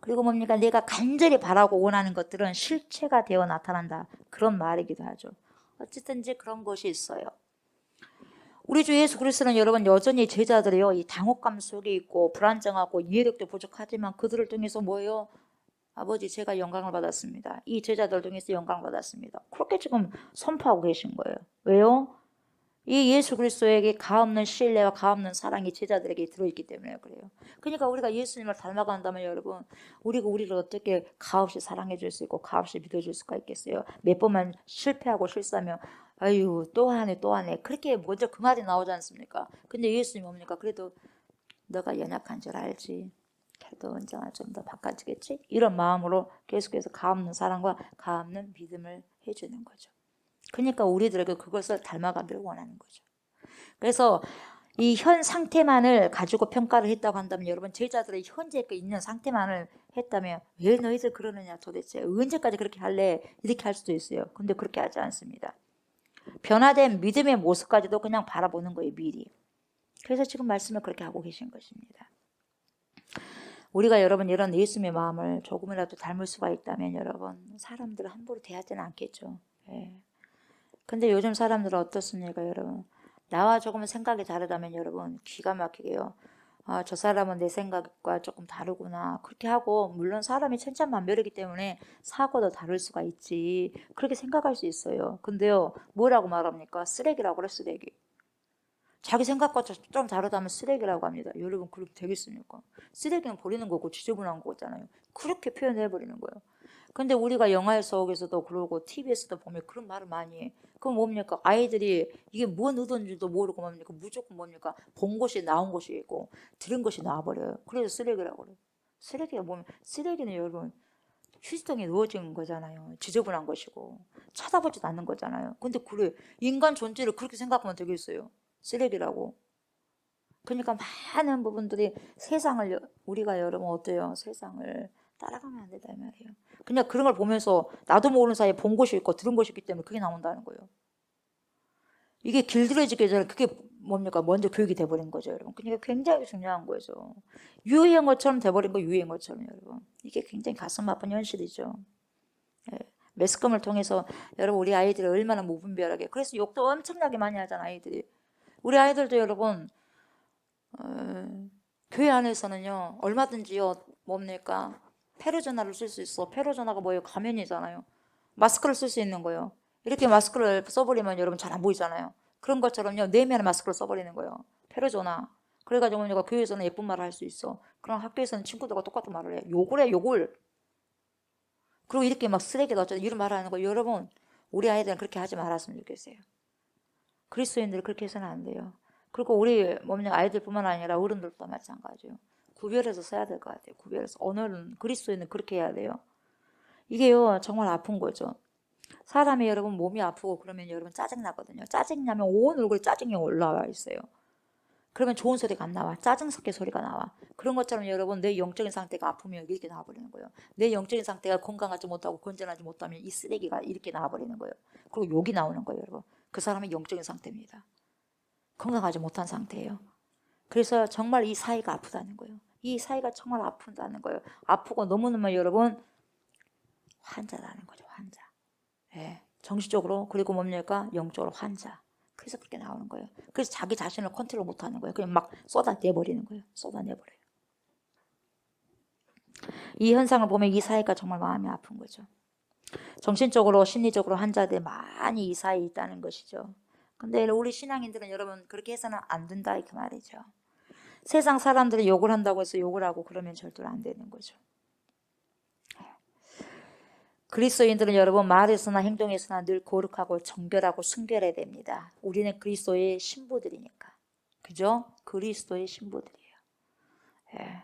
그리고 뭡니까? 내가 간절히 바라고 원하는 것들은 실체가 되어 나타난다. 그런 말이기도 하죠. 어쨌든지 그런 것이 있어요. 우리 주 예수 그리스도는 여러분 여전히 제자들이요. 이 당혹감 속에 있고 불안정하고 이해력도 부족하지만 그들을 통해서 뭐예요? 아버지 제가 영광을 받았습니다. 이 제자들 통해서 영광을 받았습니다. 그렇게 지금 선포하고 계신 거예요. 왜요? 이 예수 그리스도에게 가없는 신뢰와 가없는 사랑이 제자들에게 들어있기 때문에 그래요. 그러니까 우리가 예수님을 닮아간다면 여러분 우리가 우리를 어떻게 가없이 사랑해 줄 수 있고 가없이 믿어줄 수가 있겠어요. 몇 번만 실패하고 실수하면 아유 또 하네 그렇게 먼저 그 말이 나오지 않습니까? 근데 예수님 뭡니까? 그래도 너가 연약한 줄 알지. 그래도 언젠가 좀 더 바꿔지겠지? 이런 마음으로 계속해서 가없는 사랑과 가없는 믿음을 해주는 거죠. 그러니까 우리들에게 그것을 닮아가기를 원하는 거죠. 그래서 이 현 상태만을 가지고 평가를 했다고 한다면 여러분 제자들의 현재 있는 상태만을 했다면 왜 너희들 그러느냐 도대체 언제까지 그렇게 할래 이렇게 할 수도 있어요. 근데 그렇게 하지 않습니다. 변화된 믿음의 모습까지도 그냥 바라보는 거예요. 미리. 그래서 지금 말씀을 그렇게 하고 계신 것입니다. 우리가 여러분 이런 예수님의 마음을 조금이라도 닮을 수가 있다면 여러분 사람들을 함부로 대하지는 않겠죠. 예. 근데 요즘 사람들은 어떻습니까 여러분? 나와 조금 생각이 다르다면 여러분 기가 막히게요. 아, 저 사람은 내 생각과 조금 다르구나 그렇게 하고 물론 사람이 천차만별이기 때문에 사고도 다를 수가 있지 그렇게 생각할 수 있어요. 근데요 뭐라고 말합니까? 쓰레기라고 그래 쓰레기. 자기 생각과 좀 다르다면 쓰레기라고 합니다. 여러분 그렇게 되겠습니까? 쓰레기는 버리는 거고 지저분한 거잖아요. 그렇게 표현해버리는 거예요. 근데 우리가 영화 속에서도 그러고 TV에서도 보면 그런 말을 많이 해. 그럼 뭡니까? 아이들이 이게 뭔 의도인지도 모르고 뭡니까? 무조건 뭡니까? 본 것이 나온 것이 있고 들은 것이 나와버려요. 그래서 쓰레기라고 그래요. 쓰레기가 뭐면 쓰레기는 여러분 휴지통에 넣어진 거잖아요. 지저분한 것이고 찾아보지도 않는 거잖아요. 근데 그래 인간 존재를 그렇게 생각하면 되겠어요. 쓰레기라고. 그러니까 많은 부분들이 세상을 우리가 여러분 어때요? 세상을 따라가면 안 된다 이 말이에요. 그냥 그런 걸 보면서 나도 모르는 사이에 본 것이 있고 들은 것이 있기 때문에 그게 나온다는 거예요. 이게 길들여지기 전에 그게 뭡니까? 먼저 교육이 돼버린 거죠 여러분. 그러니까 굉장히 중요한 거죠. 유행어처럼 돼버린 거 유행어처럼 여러분. 이게 굉장히 가슴 아픈 현실이죠. 예. 매스컴을 통해서 여러분 우리 아이들이 얼마나 무분별하게 그래서 욕도 엄청나게 많이 하잖아 아이들이. 우리 아이들도 여러분 교회 안에서는요 얼마든지요 뭡니까 페로전화를 쓸 수 있어. 페로전화가 뭐예요? 가면이잖아요. 마스크를 쓸 수 있는 거예요. 이렇게 마스크를 써버리면 여러분 잘 안 보이잖아요. 그런 것처럼요 내면에 마스크를 써버리는 거예요. 페로전화. 그래가지고 우리가 교회에서는 예쁜 말을 할 수 있어. 그럼 학교에서는 친구들과 똑같은 말을 해. 욕을 해 욕을. 그리고 이렇게 막 쓰레기다 어쩌다 이런 말을 하는 거 여러분 우리 아이들은 그렇게 하지 말았으면 좋겠어요. 그리스도인들 그렇게 해서는 안 돼요. 그리고 우리 아이들뿐만 아니라 어른들도 마찬가지예요. 구별해서 써야 될 것 같아요. 구별해서 언어는 그리스도인은 그렇게 해야 돼요. 이게요 정말 아픈 거죠. 사람이 여러분 몸이 아프고 그러면 여러분 짜증나거든요. 짜증나면 온 얼굴에 짜증이 올라와 있어요. 그러면 좋은 소리가 안 나와. 짜증 섞인 소리가 나와. 그런 것처럼 여러분 내 영적인 상태가 아프면 이렇게 나와버리는 거예요. 내 영적인 상태가 건강하지 못하고 건전하지 못하면 이 쓰레기가 이렇게 나와버리는 거예요. 그리고 욕이 나오는 거예요 여러분. 그 사람의 영적인 상태입니다. 건강하지 못한 상태예요. 그래서 정말 이 사이가 아프다는 거예요. 이 사이가 정말 아프다는 거예요. 아프고 너무너무 여러분 환자라는 거죠. 환자. 예, 정신적으로 그리고 뭡니까? 영적으로 환자. 그래서 그렇게 나오는 거예요. 그래서 자기 자신을 컨트롤 못하는 거예요. 그냥 막 쏟아내버리는 거예요. 쏟아내버려요. 이 현상을 보면 이 사이가 정말 마음이 아픈 거죠. 정신적으로 심리적으로 환자들 많이 이 사이에 있다는 것이죠. 근데 우리 신앙인들은 여러분 그렇게 해서는 안 된다 그 말이죠. 세상 사람들이 욕을 한다고 해서 욕을 하고 그러면 절대로 안 되는 거죠. 그리스도인들은 여러분 말에서나 행동에서나 늘 거룩하고 정결하고 순결해야 됩니다. 우리는 그리스도의 신부들이니까. 그죠? 그리스도의 신부들이에요. 예.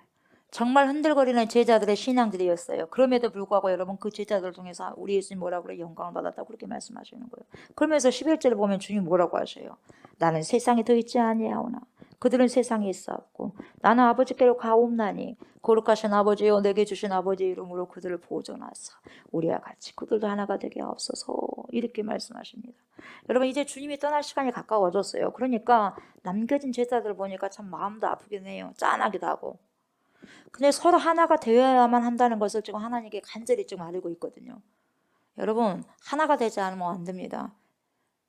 정말 흔들거리는 제자들의 신앙들이었어요. 그럼에도 불구하고 여러분 그 제자들을 통해서 우리 예수님 뭐라고 그래? 영광을 받았다고 그렇게 말씀하시는 거예요. 그러면서 11절을 보면 주님 뭐라고 하셔요? 나는 세상에 더 있지 아니하오나 그들은 세상에 있었고 나는 아버지께로 가옵나니 거룩하신 아버지여 내게 주신 아버지의 이름으로 그들을 보존하사 우리와 같이 그들도 하나가 되게 하옵소서 이렇게 말씀하십니다. 여러분 이제 주님이 떠날 시간이 가까워졌어요. 그러니까 남겨진 제자들 보니까 참 마음도 아프긴 해요. 짠하기도 하고. 근데 서로 하나가 되어야만 한다는 것을 지금 하나님께 간절히 지금 알고 있거든요. 여러분 하나가 되지 않으면 안 됩니다.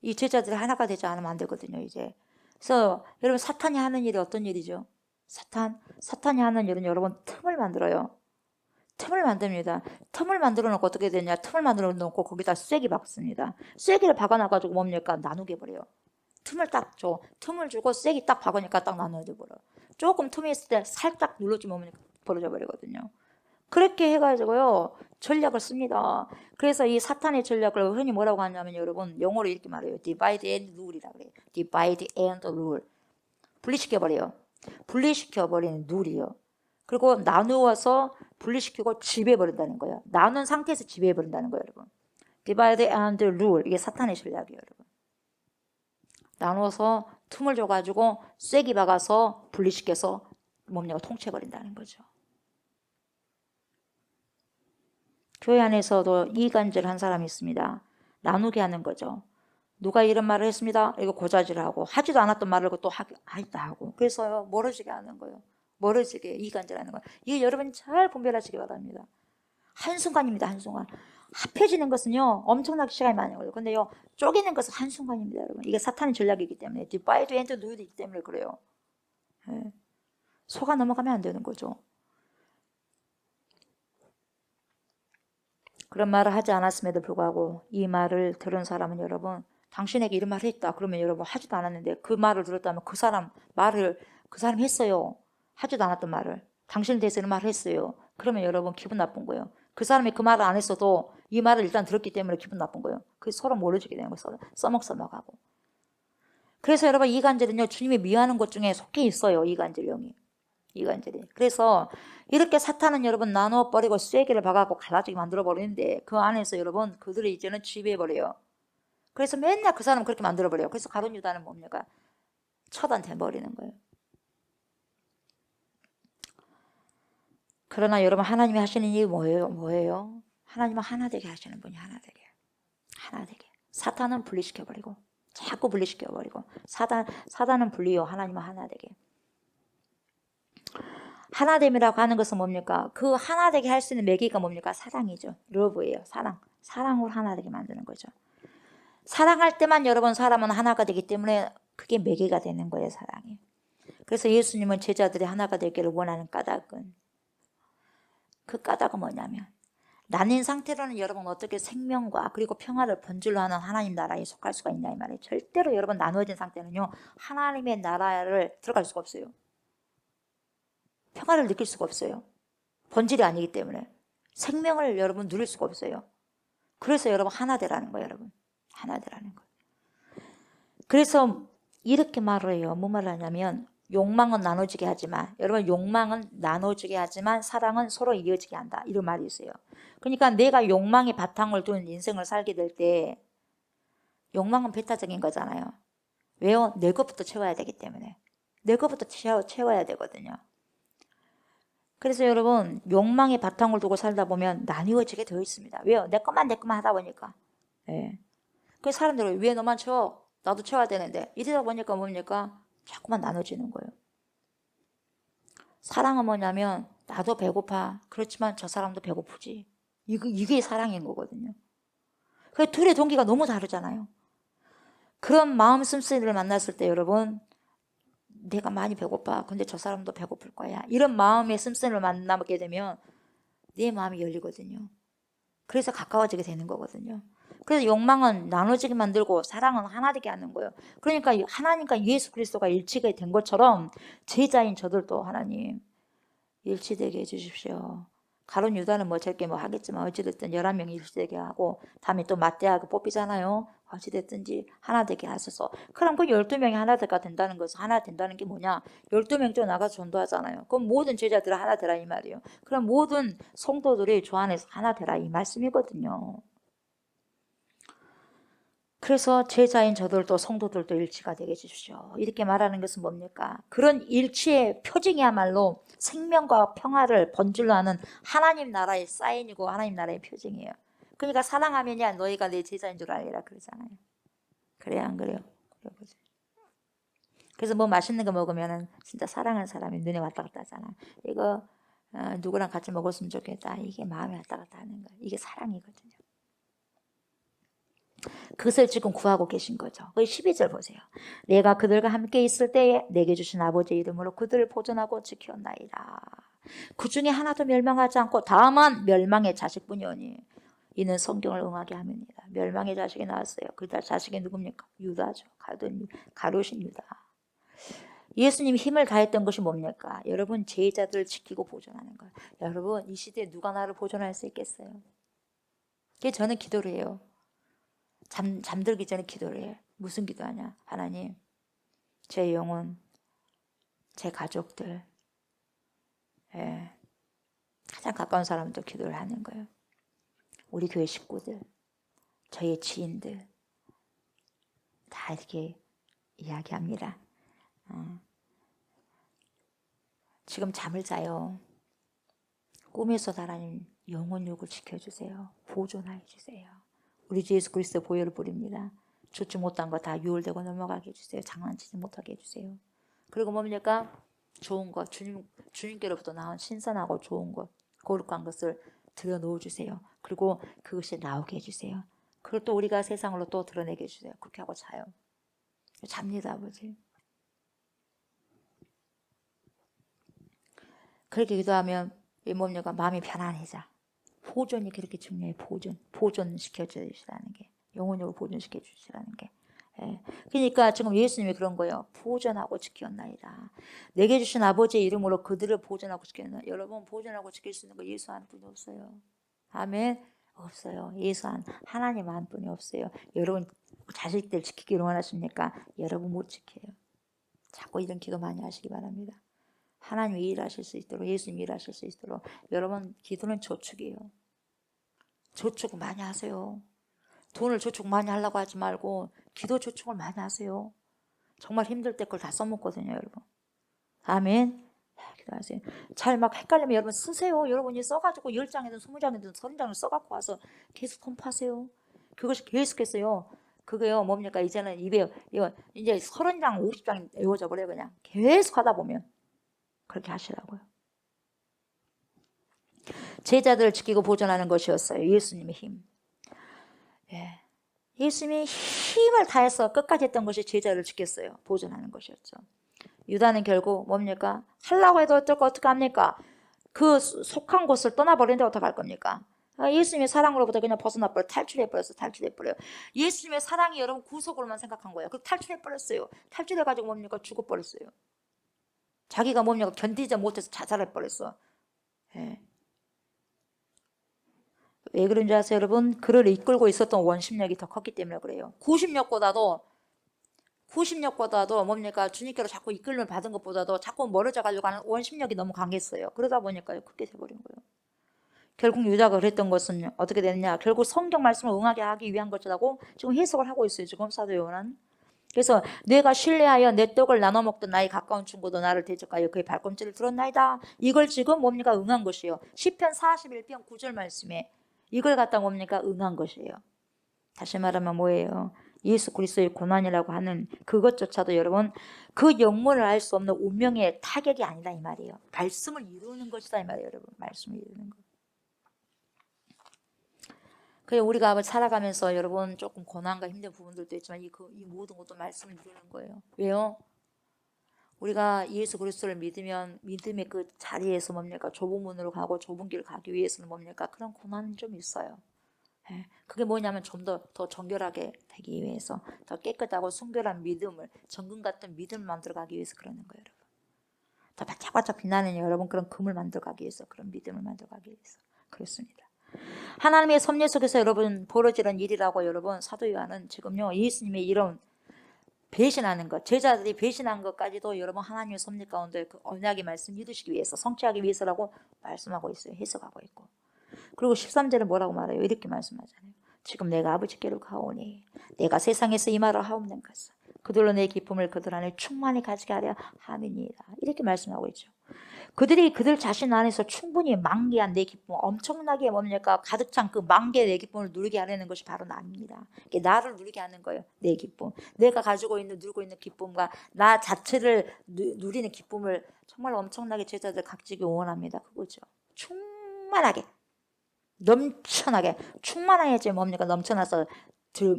이 제자들이 하나가 되지 않으면 안 되거든요. 이제 그래서 여러분 사탄이 하는 일이 어떤 일이죠? 사탄이 하는 일은 여러분 틈을 만들어요. 틈을 만듭니다. 틈을 만들어 놓고 어떻게 되냐? 틈을 만들어 놓고 거기다 쐐기 박습니다. 쐐기를 박아놔가지고 뭡니까? 나누게 버려요. 틈을 딱 줘. 틈을 주고 쐐기 딱 박으니까 딱 나눠져 버려. 조금 틈이 있을 때 살짝 눌러주면 벌어져 버리거든요. 그렇게 해가지고요 전략을 씁니다. 그래서 이 사탄의 전략을 흔히 뭐라고 하냐면 여러분 영어로 이렇게 말해요. divide and rule이라 그래요. divide and rule. 분리시켜버려요. 분리시켜버리는 룰이요. 그리고 나누어서 분리시키고 지배해버린다는 거예요. 나눈 상태에서 지배해버린다는 거예요, 여러분. divide and rule. 이게 사탄의 전략이에요, 여러분. 나눠서 틈을 줘가지고 쐐기 박아서 분리시켜서 뭡니까? 통치해버린다는 거죠. 교회 안에서도 이간질한 사람이 있습니다. 나누게 하는 거죠. 누가 이런 말을 했습니다. 이거 고자질하고 하지도 않았던 말을 또 하기도 하고. 그래서요, 멀어지게 하는 거예요. 멀어지게 이간질하는 거예요. 이게 여러분 잘 분별하시기 바랍니다. 한순간입니다. 한순간. 합해지는 것은요 엄청나게 시간이 많이 걸려요. 근데요 쪼개는 것은 한순간입니다. 여러분. 이게 사탄의 전략이기 때문에 divide and rule이기 때문에 그래요. 예. 속아 넘어가면 안 되는 거죠. 그런 말을 하지 않았음에도 불구하고 이 말을 들은 사람은 여러분 당신에게 이런 말을 했다. 그러면 여러분 하지도 않았는데 그 말을 들었다면 그 사람이 했어요. 하지도 않았던 말을. 당신에 대해서 이런 말을 했어요. 그러면 여러분 기분 나쁜 거예요. 그 사람이 그 말을 안 했어도 이 말을 일단 들었기 때문에 기분 나쁜 거예요. 그래서 서로 모르지게 되는 거예요. 써먹하고. 그래서 여러분 이간질은요 주님이 미워하는 것 중에 속해 있어요. 이간질이. 그래서 이렇게 사탄은 여러분 나눠버리고 쐐기를 박아갖고 갈라지게 만들어버리는데 그 안에서 여러분 그들의 이제는 지배해버려요. 그래서 맨날 그 사람은 그렇게 만들어버려요. 그래서 가룟 유다는 뭡니까? 처단돼버리는 거예요. 그러나 여러분 하나님이 하시는 일이 뭐예요? 하나님은 하나 되게 하시는 분이 하나 되게. 사탄은 분리시켜버리고 자꾸 분리시켜버리고 사단은 분리요. 하나님은 하나 되게. 하나됨이라고 하는 것은 뭡니까? 그 하나 되게 할 수 있는 매개가 뭡니까? 사랑이죠. 러브예요. 사랑으로 하나 되게 만드는 거죠. 사랑할 때만 여러분 사람은 하나가 되기 때문에 그게 매개가 되는 거예요. 사랑이. 그래서 예수님은 제자들이 하나가 되기를 원하는 까닭은 그 까닭은 뭐냐면 나뉜 상태로는 여러분 어떻게 생명과 그리고 평화를 번질로 하는 하나님 나라에 속할 수가 있냐 이 말이에요. 절대로 여러분 나누어진 상태는요 하나님의 나라를 들어갈 수가 없어요. 평화를 느낄 수가 없어요. 본질이 아니기 때문에 생명을 여러분 누릴 수가 없어요. 그래서 여러분 하나 되라는 거예요. 여러분 하나 되라는 거예요. 그래서 이렇게 말을 해요. 뭐 말을 하냐면 욕망은 나눠지게 하지만 여러분 욕망은 나눠지게 하지만 사랑은 서로 이어지게 한다. 이런 말이 있어요. 그러니까 내가 욕망의 바탕을 둔 인생을 살게 될 때 욕망은 배타적인 거잖아요. 왜요? 내 것부터 채워야 되기 때문에. 내 것부터 채워야 되거든요. 그래서 여러분 욕망의 바탕을 두고 살다 보면 나뉘어지게 되어 있습니다. 왜요? 내 것만 하다 보니까. 예. 그 사람들은 왜 너만 채워? 나도 채워야 되는데 이러다 보니까 뭡니까? 자꾸만 나눠지는 거예요. 사랑은 뭐냐면 나도 배고파. 그렇지만 저 사람도 배고프지. 이게 사랑인 거거든요. 그 둘의 동기가 너무 다르잖아요. 그런 마음 씀씀이를 만났을 때 여러분 내가 많이 배고파. 근데 저 사람도 배고플 거야. 이런 마음의 씀씀이를 만나게 되면 내 마음이 열리거든요. 그래서 가까워지게 되는 거거든요. 그래서 욕망은 나눠지게 만들고 사랑은 하나 되게 하는 거예요. 그러니까 하나님과 예수 그리스도가 일치가 된 것처럼 제자인 저들도 하나님 일치되게 해주십시오. 가룟 유다는 뭐 저렇게 뭐 하겠지만 어찌됐든 11명이 일치되게 하고 다음에 또 마태하고 뽑히잖아요. 어찌됐든지 하나 되게 하소서. 그럼 그 12명이 하나 되가 된다는 것은 하나 된다는 게 뭐냐? 12명 좀 나가서 전도하잖아요. 그럼 모든 제자들은 하나 되라 이 말이에요. 그럼 모든 성도들이 주 안에서 하나 되라 이 말씀이거든요. 그래서 제자인 저들도 성도들도 일치가 되게 해주십시오. 이렇게 말하는 것은 뭡니까? 그런 일치의 표징이야말로 생명과 평화를 번질로 하는 하나님 나라의 사인이고 하나님 나라의 표징이에요. 그러니까 사랑하면야 너희가 내 제자인 줄 알리라 그러잖아요. 그래요 안 그래요? 그래서 뭐 맛있는 거 먹으면 진짜 사랑하는 사람이 눈에 왔다 갔다 하잖아. 이거 누구랑 같이 먹었으면 좋겠다. 이게 마음에 왔다 갔다 하는 거예요. 이게 사랑이거든요. 그것을 지금 구하고 계신 거죠. 12절 보세요. 내가 그들과 함께 있을 때에 내게 주신 아버지의 이름으로 그들을 보존하고 지켰나이다. 그 중에 하나도 멸망하지 않고 다만 멸망의 자식뿐이오니 이는 성경을 응하게 함이니라. 멸망의 자식이 나왔어요. 그 자식이 누굽니까? 유다죠. 가룟 유다. 예수님이 힘을 다했던 것이 뭡니까? 여러분 제자들을 지키고 보존하는 거예요. 여러분 이 시대에 누가 나를 보존할 수 있겠어요? 그게 저는 기도를 해요. 잠들기 전에 기도를 해요. 무슨 기도하냐? 하나님, 제 영혼, 제 가족들, 가장 가까운 사람도 기도를 하는 거예요. 우리 교회 식구들, 저희 지인들 다 이렇게 이야기합니다. 지금 잠을 자요. 꿈에서 하나님 영혼육을 지켜주세요. 보존하여 주세요. 우리 주 예수 그리스도 보혈을 뿌립니다. 좋지 못한 거 다 유월되고 넘어가게 해주세요. 장난치지 못하게 해주세요. 그리고 뭡니까? 좋은 것, 주님께로부터 나온 신선하고 좋은 것, 거룩한 것을 들여 놓아주세요. 그리고 그것이 나오게 해주세요. 그걸 또 우리가 세상으로 또 드러내게 해주세요. 그렇게 하고 자요. 잡니다, 아버지. 그렇게 기도하면 이 뭡니까? 마음이 편안해져. 보존이 그렇게 중요해요. 보존시켜 주시라는 게, 영혼으로 보존시켜 주시라는 게. 예. 그러니까 지금 예수님이 그런 거예요. 보존하고 지켰나이다. 내게 주신 아버지의 이름으로 그들을 보존하고 지켰나. 여러분, 보존하고 지킬 수 있는 거 예수 한 분이 없어요. 아멘. 없어요. 예수 하나님 한 분이 없어요. 여러분 자식들 지키기를 원하십니까? 여러분 못 지켜요. 자꾸 이런 기도 많이 하시기 바랍니다. 하나님이 일하실 수 있도록, 예수님이 일하실 수 있도록. 여러분, 기도는 저축이에요. 저축 많이 하세요. 돈을 저축 많이 하려고 하지 말고 기도 저축을 많이 하세요. 정말 힘들 때 그걸 다 써먹거든요, 여러분. 아멘. 기도하세요. 잘 막 헷갈리면 여러분 쓰세요. 여러분이 써가지고 10장이든 20장이든 30장을 써갖고 와서 계속 공부하세요. 그것이 계속했어요. 그게요, 뭡니까? 이제는 입에, 이제 30장, 50장 외워져 버려요, 그냥. 계속 하다 보면. 그렇게 하시라고요. 제자들을 지키고 보존하는 것이었어요. 예수님의 힘. 예. 예수님이 힘을 다해서 끝까지 했던 것이 제자를 지켰어요. 보존하는 것이었죠. 유다는 결국 뭡니까? 하려고 해도 어떻게 합니까? 그 속한 곳을 떠나버리는데 어떡할 겁니까? 예수님의 사랑으로부터 그냥 탈출해버려요. 예수님의 사랑이 여러분 구속으로만 생각한 거예요. 그리고 탈출해버렸어요. 탈출해가지고 뭡니까? 죽어버렸어요. 자기가 뭡니까? 견디지 못해서 자살해버렸어. 예. 왜 그런지 아세요, 여러분? 그를 이끌고 있었던 원심력이 더 컸기 때문에 그래요. 구심력보다도 뭡니까? 주님께로 자꾸 이끌림을 받은 것보다도 자꾸 멀어져 가지고 하는 원심력이 너무 강했어요. 그러다 보니까 그렇게 돼버린 거예요. 결국 유다가 그랬던 것은 어떻게 됐냐? 결국 성경 말씀을 응하게 하기 위한 것이라고 지금 해석을 하고 있어요. 지금 사도 요한은. 그래서 내가 신뢰하여 내 떡을 나눠 먹던 나의 가까운 친구도 나를 대적하여 그의 발꿈치를 들었나이다. 이걸 지금 뭡니까? 응한 것이에요. 시편 41편 9절 말씀에 이걸 갖다 뭡니까? 응한 것이에요. 다시 말하면 뭐예요? 예수 그리스도의 고난이라고 하는 그것조차도 여러분 그 영문을 알 수 없는 운명의 타격이 아니다 이 말이에요. 말씀을 이루는 것이다 이 말이에요, 여러분. 말씀을 이루는 것. 그래 우리가 살아가면서 여러분 조금 고난과 힘든 부분들도 있지만 이 모든 것도 말씀을 이루는 거예요. 왜요? 우리가 예수 그리스도를 믿으면 믿음의 그 자리에서 뭡니까? 좁은 문으로 가고 좁은 길을 가기 위해서는 뭡니까? 그런 고난은 좀 있어요. 그게 뭐냐면 좀 더 정결하게 되기 위해서 더 깨끗하고 순결한 믿음을 정금 같은 믿음을 만들어가기 위해서 그러는 거예요, 여러분. 더 바짝바짝 빛나는 여러분 그런 금을 만들어가기 위해서 그런 믿음을 만들어가기 위해서 그렇습니다. 하나님의 섭리 속에서 여러분 벌어지는 일이라고 여러분 사도 요한은 지금요 예수님의 이런 배신하는 것, 제자들이 배신한 것까지도 여러분 하나님의 섭리 가운데 그 언약의 말씀 믿으시기 위해서 성취하기 위해서라고 말씀하고 있어요. 해석하고 있고. 그리고 13절에 뭐라고 말해요? 이렇게 말씀하잖아요. 지금 내가 아버지께로 가오니 내가 세상에서 이 말을 하옵는 것은 그들로 내 기쁨을 그들 안에 충만히 가지게 하려 함이니이다. 이렇게 말씀하고 있죠. 그들이 그들 자신 안에서 충분히 만개한 내 기쁨, 엄청나게 뭡니까? 가득 찬 그 만개의 내 기쁨을 누리게 하려는 것이 바로 나입니다. 나를 누리게 하는 거예요. 내 기쁨. 내가 누리고 있는 기쁨과 나 자체를 누리는 기쁨을 정말 엄청나게 제자들 각지게 원합니다. 그거죠. 충만하게. 넘쳐나게 충만해야지 뭡니까? 넘쳐나서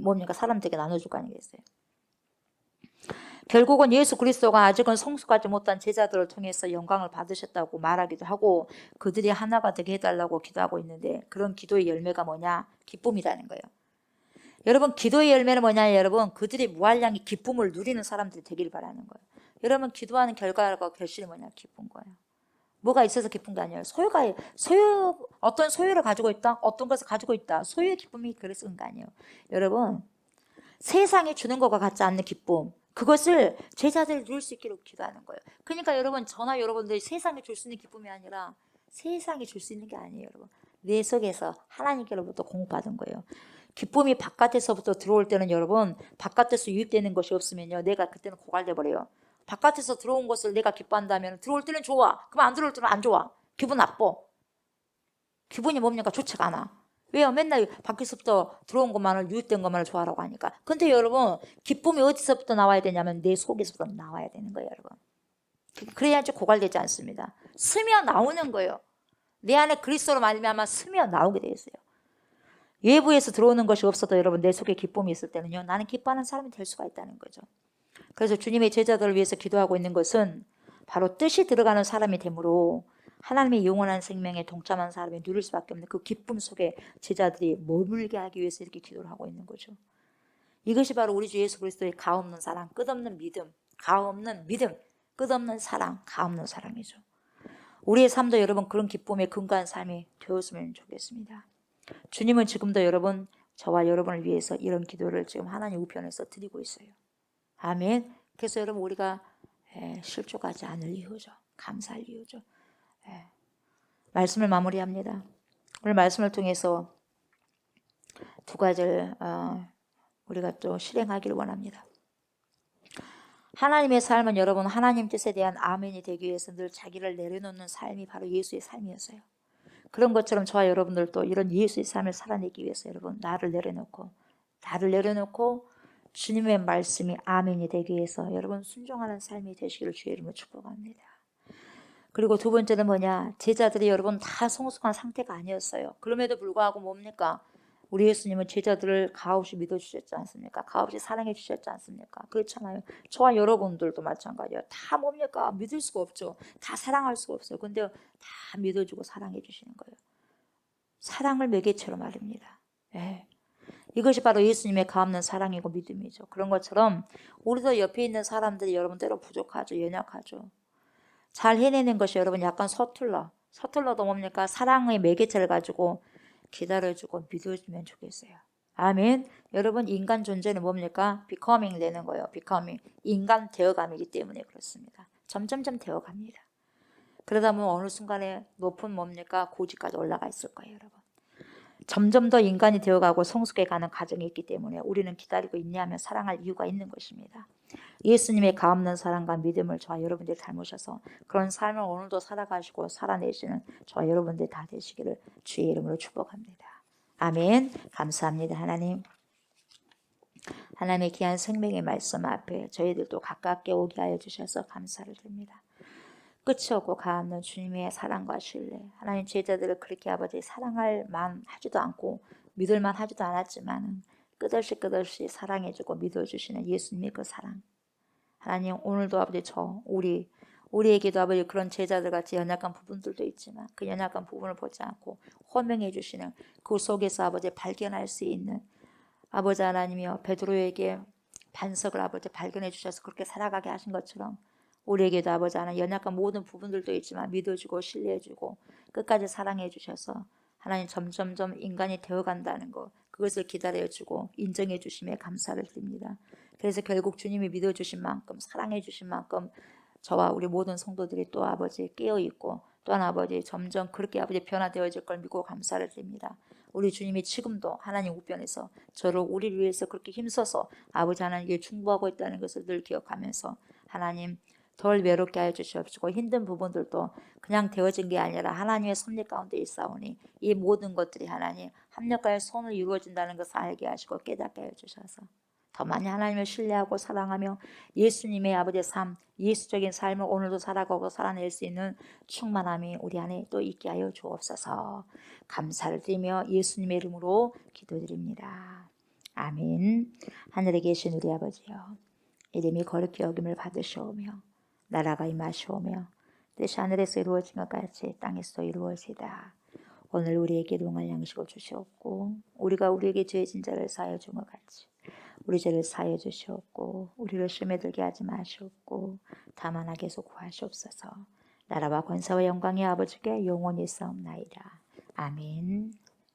뭡니까? 사람들에게 나눠줄 거 아니겠어요? 결국은 예수 그리스도가 아직은 성숙하지 못한 제자들을 통해서 영광을 받으셨다고 말하기도 하고 그들이 하나가 되게 해달라고 기도하고 있는데 그런 기도의 열매가 뭐냐? 기쁨이라는 거예요. 여러분 기도의 열매는 뭐냐? 여러분 그들이 무한량의 기쁨을 누리는 사람들이 되길 바라는 거예요. 여러분 기도하는 결과가 결실이 뭐냐? 기쁜 거예요. 뭐가 있어서 기쁜 게 아니에요. 어떤 소유를 가지고 있다. 어떤 것을 가지고 있다. 소유의 기쁨이 그래서 그런 거 아니에요. 여러분 세상이 주는 것과 같지 않는 기쁨. 그것을 제자들이 누릴 수 있기를 기도하는 거예요. 그러니까 여러분 저나 여러분들이 세상에 줄 수 있는 기쁨이 아니라 세상이 줄 수 있는 게 아니에요. 여러분 내 속에서 하나님께로부터 공급받은 거예요. 기쁨이 바깥에서부터 들어올 때는 여러분 바깥에서 유입되는 것이 없으면요 내가 그때는 고갈돼 버려요. 바깥에서 들어온 것을 내가 기뻐한다면 들어올 때는 좋아. 그럼 안 들어올 때는 안 좋아. 기분 나빠. 기분이 뭡니까? 좋지가 않아. 왜요? 맨날 밖에서부터 들어온 것만을 유입된 것만을 좋아하라고 하니까. 근데 여러분 기쁨이 어디서부터 나와야 되냐면 내 속에서부터 나와야 되는 거예요 여러분. 그래야지 고갈되지 않습니다. 스며 나오는 거예요. 내 안에 그리스도로 말미암아 스며 나오게 되어 있어요. 외부에서 들어오는 것이 없어도 여러분 내 속에 기쁨이 있을 때는요 나는 기뻐하는 사람이 될 수가 있다는 거죠. 그래서 주님의 제자들을 위해서 기도하고 있는 것은 바로 뜻이 들어가는 사람이 되므로 하나님의 영원한 생명에 동참한 사람이 누릴 수밖에 없는 그 기쁨 속에 제자들이 머물게 하기 위해서 이렇게 기도를 하고 있는 거죠. 이것이 바로 우리 주 예수 그리스도의 가없는 사랑, 끝없는 믿음, 가없는 믿음, 끝없는 사랑, 가없는 사랑이죠. 우리의 삶도 여러분 그런 기쁨에 근거한 삶이 되었으면 좋겠습니다. 주님은 지금도 여러분, 저와 여러분을 위해서 이런 기도를 지금 하나님 우편에서 드리고 있어요. 아멘. 그래서 여러분 우리가 실족하지 않을 이유죠. 감사할 이유죠. 말씀을 마무리합니다. 오늘 말씀을 통해서 두 가지를 우리가 또 실행하기를 원합니다. 하나님의 삶은 여러분 하나님 뜻에 대한 아멘이 되기 위해서 늘 자기를 내려놓는 삶이 바로 예수의 삶이었어요. 그런 것처럼 저와 여러분들도 이런 예수의 삶을 살아내기 위해서 여러분 나를 내려놓고 주님의 말씀이 아멘이 되기 위해서 여러분 순종하는 삶이 되시기를 주의 이름으로 축복합니다. 그리고 두 번째는 뭐냐? 제자들이 여러분 다 성숙한 상태가 아니었어요. 그럼에도 불구하고 뭡니까? 우리 예수님은 제자들을 가없이 믿어주셨지 않습니까? 가없이 사랑해 주셨지 않습니까? 그렇잖아요. 저와 여러분들도 마찬가지예요. 다 뭡니까? 믿을 수가 없죠. 다 사랑할 수가 없어요. 근데 다 믿어주고 사랑해 주시는 거예요. 사랑을 매개체로 말입니다. 이것이 바로 예수님의 가없는 사랑이고 믿음이죠. 그런 것처럼 우리도 옆에 있는 사람들이 여러분 때로 부족하죠. 연약하죠. 잘 해내는 것이 여러분 약간 서툴러도 뭡니까? 사랑의 매개체를 가지고 기다려주고 믿어주면 좋겠어요. 아멘. 여러분 인간 존재는 뭡니까? becoming 되는 거예요. becoming. 인간 되어감이기 때문에 그렇습니다. 점점점 되어갑니다. 그러다 보면 어느 순간에 높은 뭡니까? 고지까지 올라가 있을 거예요. 여러분. 점점 더 인간이 되어가고 성숙해 가는 과정이 있기 때문에 우리는 기다리고 인내하며 사랑할 이유가 있는 것입니다. 예수님의 가없는 사랑과 믿음을 저와 여러분들이 닮으셔서 그런 삶을 오늘도 살아가시고 살아내시는 저와 여러분들이 다 되시기를 주의 이름으로 축복합니다. 아멘. 감사합니다. 하나님의 귀한 생명의 말씀 앞에 저희들도 가깝게 오게 하여 주셔서 감사를 드립니다. 끝이 없고 가없는 주님의 사랑과 신뢰, 하나님 제자들을 그렇게 아버지 사랑할 만 하지도 않고 믿을 만 하지도 않았지만 끝없이 사랑해주고 믿어주시는 예수님의 그 사랑, 하나님 오늘도 아버지 우리에게도 아버지 그런 제자들 같이 연약한 부분들도 있지만 그 연약한 부분을 보지 않고 호명해 주시는 그 속에서 아버지 발견할 수 있는 아버지 하나님이여 베드로에게 반석을 아버지 발견해 주셔서 그렇게 살아가게 하신 것처럼 우리에게도 아버지 하나님 연약한 모든 부분들도 있지만 믿어주고 신뢰해주고 끝까지 사랑해 주셔서 하나님 점점점 인간이 되어간다는 것 그것을 기다려주고 인정해 주심에 감사를 드립니다. 그래서 결국 주님이 믿어주신 만큼 사랑해 주신 만큼 저와 우리 모든 성도들이 또 아버지 깨어있고 또한 아버지 점점 그렇게 아버지 변화되어질 걸 믿고 감사를 드립니다. 우리 주님이 지금도 하나님 우편에서 저를 우리를 위해서 그렇게 힘써서 아버지 하나님께 충고하고 있다는 것을 늘 기억하면서 하나님 덜 외롭게 하여 주시옵시고 힘든 부분들도 그냥 되어진 게 아니라 하나님의 섭리 가운데 있사오니 이 모든 것들이 하나님 합력하여 손을 이루어진다는 것을 알게 하시고 깨닫게 하여 주셔서 더 많이 하나님을 신뢰하고 사랑하며 예수님의 아버지의 삶, 예수적인 삶을 오늘도 살아가고 살아낼 수 있는 충만함이 우리 안에 또 있게 하여 주옵소서. 감사를 드리며 예수님의 이름으로 기도드립니다. 아멘. 하늘에 계신 우리 아버지여 이름이 거룩히 여김을 받으시오며 나라가 임하시오며 뜻이 하늘에서 이루어진 것 같이 땅에서도 이루어지다. 오늘 우리에게 용할 양식을 주시옵고 우리가 우리에게 죄진 자를 사하여 준 것 같이 우리 죄를 사하여 주시옵고 우리를 시험에 들게 하지 마시옵고 다만 악에서 구하시옵소서. 나라와 권세와 영광이 아버지께 영원히 있사옵나이다. 아멘.